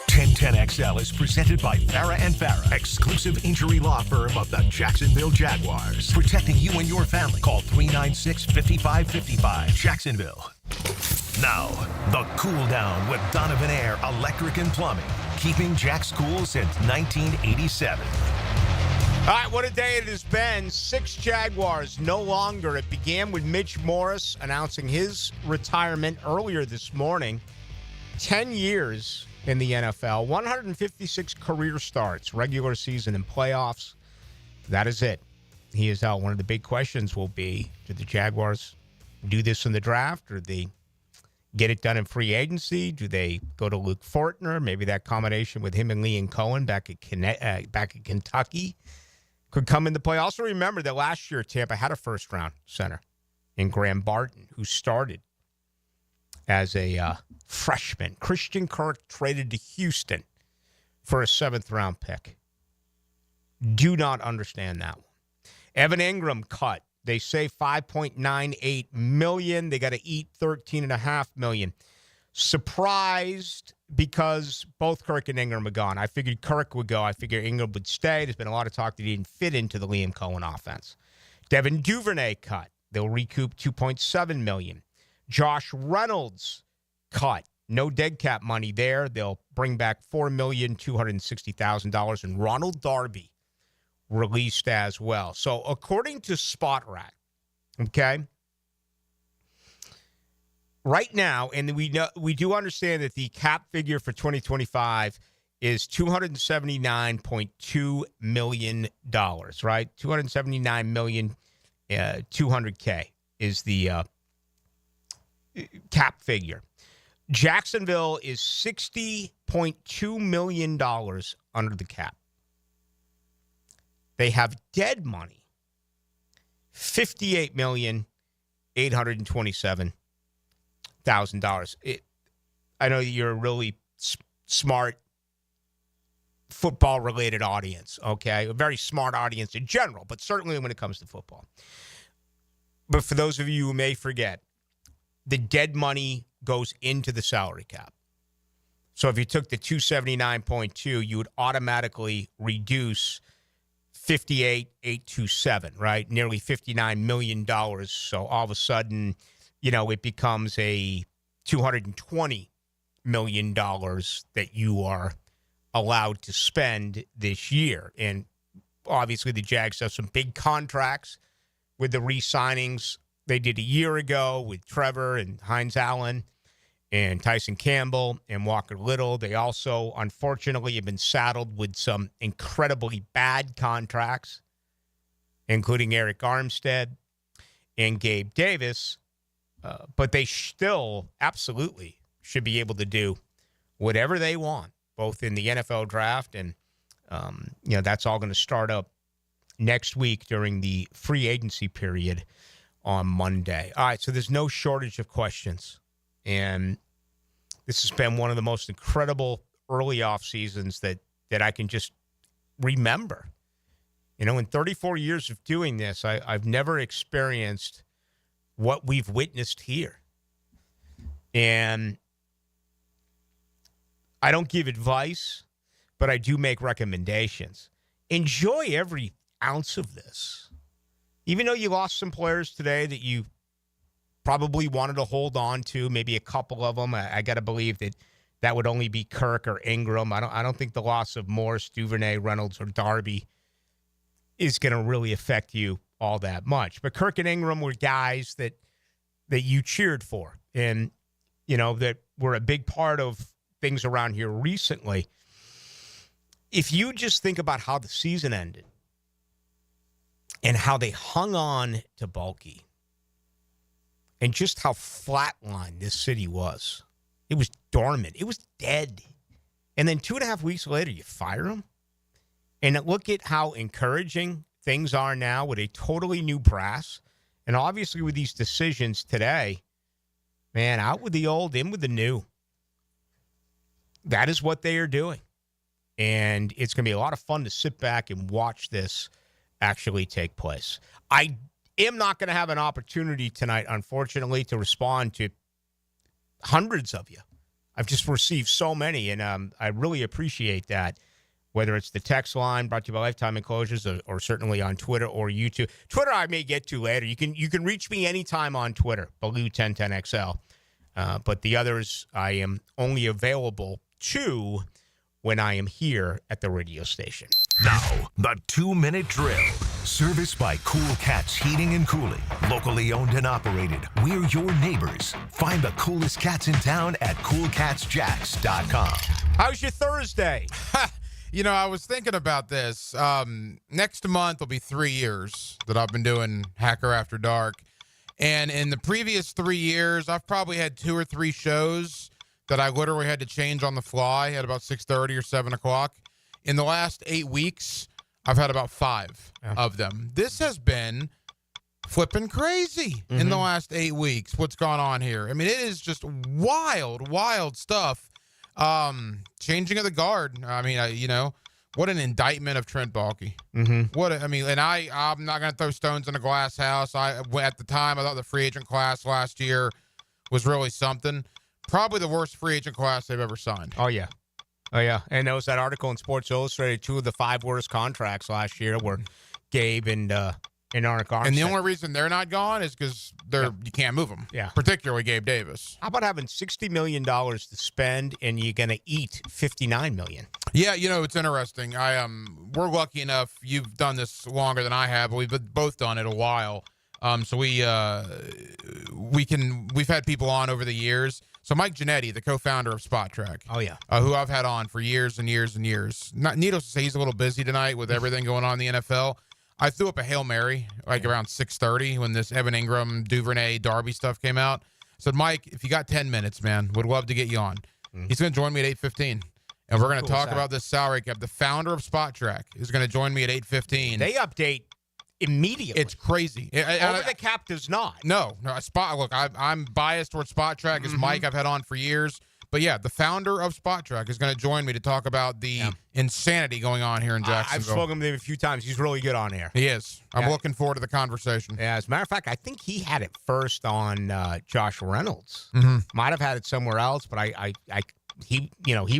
1010XL is presented by Farah and Farah, exclusive injury law firm of the Jacksonville Jaguars. Protecting you and your family. Call 396-5555. Jacksonville. Now, the Cool Down with Donovan Air Electric and Plumbing. Keeping Jack's cool since 1987. All right, what a day it has been. 6 Jaguars no longer. It began with Mitch Morris announcing his retirement earlier this morning. 10 years in the NFL, 156 career starts, regular season and playoffs. That is it. He is out. One of the big questions will be, do the Jaguars do this in the draft, or do they get it done in free agency? Do they go to Luke Fortner? Maybe that combination with him and Liam Cohen back at Kentucky could come into play. Also remember that last year Tampa had a first-round center in Graham Barton, who started as a freshman. Christian Kirk traded to Houston for a 7th-round pick. Do not understand that one. Evan Engram cut. They say $5.98 million. They got to eat $13.5 million. Surprised because both Kirk and Engram are gone. I figured Kirk would go. I figured Engram would stay. There's been a lot of talk that he didn't fit into the Liam Cohen offense. Devin Duvernay cut. They'll recoup $2.7 million. Josh Reynolds cut. No dead cap money there. They'll bring back $4,260,000. And Ronald Darby released as well. So according to SpotRack, okay, right now, and we do understand that the cap figure for 2025 is $279.2 million, right? $279,200,000 is the cap figure. Jacksonville is $60.2 million under the cap. They have dead money, $58,827,000. I know you're a really smart football-related audience, okay? A very smart audience in general, but certainly when it comes to football. But for those of you who may forget, the dead money goes into the salary cap. So if you took the 279.2, you would automatically reduce 58,827, right? Nearly $59 million. So all of a sudden, it becomes a $220 million that you are allowed to spend this year. And obviously the Jags have some big contracts with the re-signings they did a year ago with Trevor and Hines Allen and Tyson Campbell and Walker Little. They also, unfortunately, have been saddled with some incredibly bad contracts, including Eric Armstead and Gabe Davis. But they still absolutely should be able to do whatever they want, both in the NFL draft and, that's all going to start up next week during the free agency period on Monday. All right, so there's no shortage of questions. And this has been one of the most incredible early off seasons that I can just remember. In 34 years of doing this, I've never experienced what we've witnessed here. And I don't give advice, but I do make recommendations. Enjoy every ounce of this. Even though you lost some players today that you probably wanted to hold on to, maybe a couple of them. I got to believe that would only be Kirk or Engram. I don't think the loss of Morris, Duvernay, Reynolds, or Darby is going to really affect you all that much. But Kirk and Engram were guys that you cheered for and, that were a big part of things around here recently. If you just think about how the season ended and how they hung on to Bulky, and just how flatlined this city was. It was dormant. It was dead. And then 2.5 weeks later, you fire him? And look at how encouraging things are now with a totally new brass. And obviously with these decisions today, man, out with the old, in with the new. that is what they are doing. And it's going to be a lot of fun to sit back and watch this actually take place. I am not going to have an opportunity tonight, unfortunately, to respond to hundreds of you. I've just received so many, and I really appreciate that, whether it's the text line brought to you by Lifetime Enclosures or certainly on Twitter or YouTube. Twitter I may get to later. You can reach me anytime on Twitter, Ballou1010XL. But the others I am only available to when I am here at the radio station. Now, the 2-minute drill. Serviced by Cool Cats Heating and Cooling. Locally owned and operated. We're your neighbors. Find the coolest cats in town at coolcatsjacks.com. How's your Thursday? You know, I was thinking about this. Next month will be 3 years that I've been doing Hacker After Dark. And in the previous 3 years, I've probably had 2 or 3 shows that I literally had to change on the fly at about 6:30 or 7 o'clock. In the last 8 weeks, I've had about 5 of them. This has been flipping crazy in the last 8 weeks, what's gone on here. I mean, it is just wild, wild stuff. Changing of the guard. I mean, you know, what an indictment of Trent Baalke. I'm not going to throw stones in a glass house. At the time, I thought the free agent class last year was really something. Probably the worst free agent class they've ever signed. Oh, yeah. And there was that article in Sports Illustrated, 2 of the 5 worst contracts last year were Gabe and Arik Armstead. And the only reason they're not gone is because you can't move them. Yeah. Particularly Gabe Davis. How about having $60 million to spend and you're going to eat $59 million? Yeah, you know, it's interesting. We're lucky enough. You've done this longer than I have, but we've both done it a while. So we've had people on over the years. So Mike Giannetti, the co-founder of Spot Track. Oh, yeah. Who I've had on for years and years and years. Needless to say, he's a little busy tonight with everything going on in the NFL. I threw up a Hail Mary around 6:30 when this Evan Engram, Duvernay, Darby stuff came out. I said, Mike, if you got 10 minutes, man, would love to get you on. He's going to join me at 8:15. And we're going to talk about this salary cap. The founder of Spot Track is going to join me at 8:15. They update immediately. It's crazy. Over the cap does not. No. Look, I'm biased towards Spot Track. As Mike I've had on for years. But, yeah, the founder of Spot Track is going to join me to talk about the insanity going on here in Jacksonville. I've spoken with him a few times. He's really good on air. He is. I'm looking forward to the conversation. Yeah, as a matter of fact, I think he had it first on Josh Reynolds. Might have had it somewhere else, but he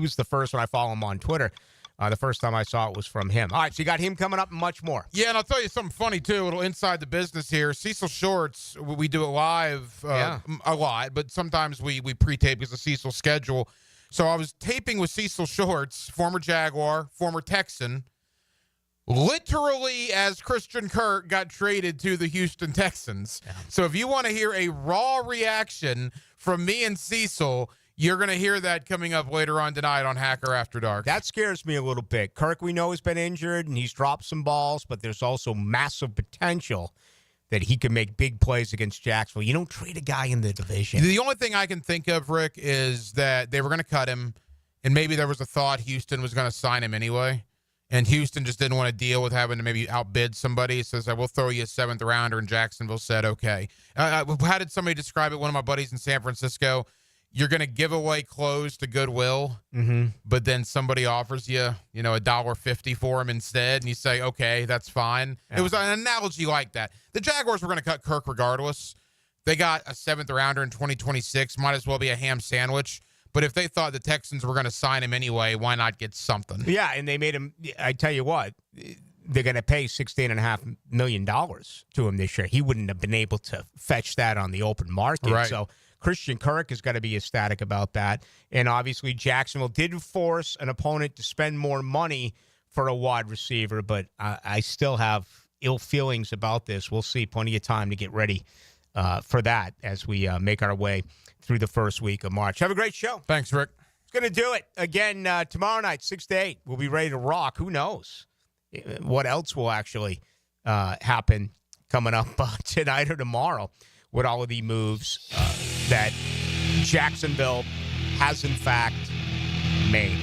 was the first when I follow him on Twitter. The first time I saw it was from him. All right, so you got him coming up and much more. Yeah, and I'll tell you something funny, too, a little inside the business here. Cecil Shorts, we do it live a lot, but sometimes we pre-tape because of Cecil's schedule. So I was taping with Cecil Shorts, former Jaguar, former Texan, literally as Christian Kirk got traded to the Houston Texans. Yeah. So if you want to hear a raw reaction from me and Cecil, you're going to hear that coming up later on tonight on Hacker After Dark. That scares me a little bit. Kirk, we know, has been injured, and he's dropped some balls, but there's also massive potential that he can make big plays against Jacksonville. You don't trade a guy in the division. The only thing I can think of, Rick, is that they were going to cut him, and maybe there was a thought Houston was going to sign him anyway, and Houston just didn't want to deal with having to maybe outbid somebody. So says, we'll throw you a 7th rounder, and Jacksonville said, okay. How did somebody describe it? One of my buddies in San Francisco, you're going to give away clothes to Goodwill, but then somebody offers you, $1.50 for him instead, and you say, okay, that's fine. Yeah. It was an analogy like that. The Jaguars were going to cut Kirk regardless. They got a 7th rounder in 2026. Might as well be a ham sandwich. But if they thought the Texans were going to sign him anyway, why not get something? Yeah, and they made him, I tell you what, they're going to pay $16.5 million to him this year. He wouldn't have been able to fetch that on the open market. Right. So Christian Kirk is going to be ecstatic about that. And obviously Jacksonville did force an opponent to spend more money for a wide receiver, but I still have ill feelings about this. We'll see. Plenty of time to get ready for that as we make our way through the first week of March. Have a great show. Thanks, Rick. It's going to do it. Again, tomorrow night, 6 to 8, we'll be ready to rock. Who knows what else will actually happen coming up tonight or tomorrow with all of the moves that Jacksonville has, in fact, made.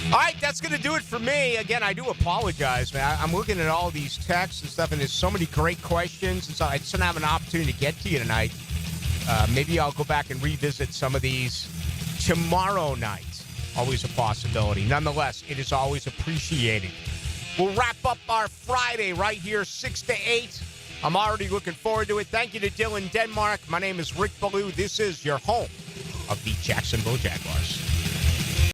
All right, that's going to do it for me. Again, I do apologize, man. I'm looking at all these texts and stuff, and there's so many great questions, and so I just don't have an opportunity to get to you tonight. Maybe I'll go back and revisit some of these tomorrow night. always a possibility. Nonetheless, it is always appreciated. We'll wrap up our Friday right here, 6 to 8. I'm already looking forward to it. Thank you to Dylan Denmark. My name is Rick Ballou. This is your home of the Jacksonville Jaguars.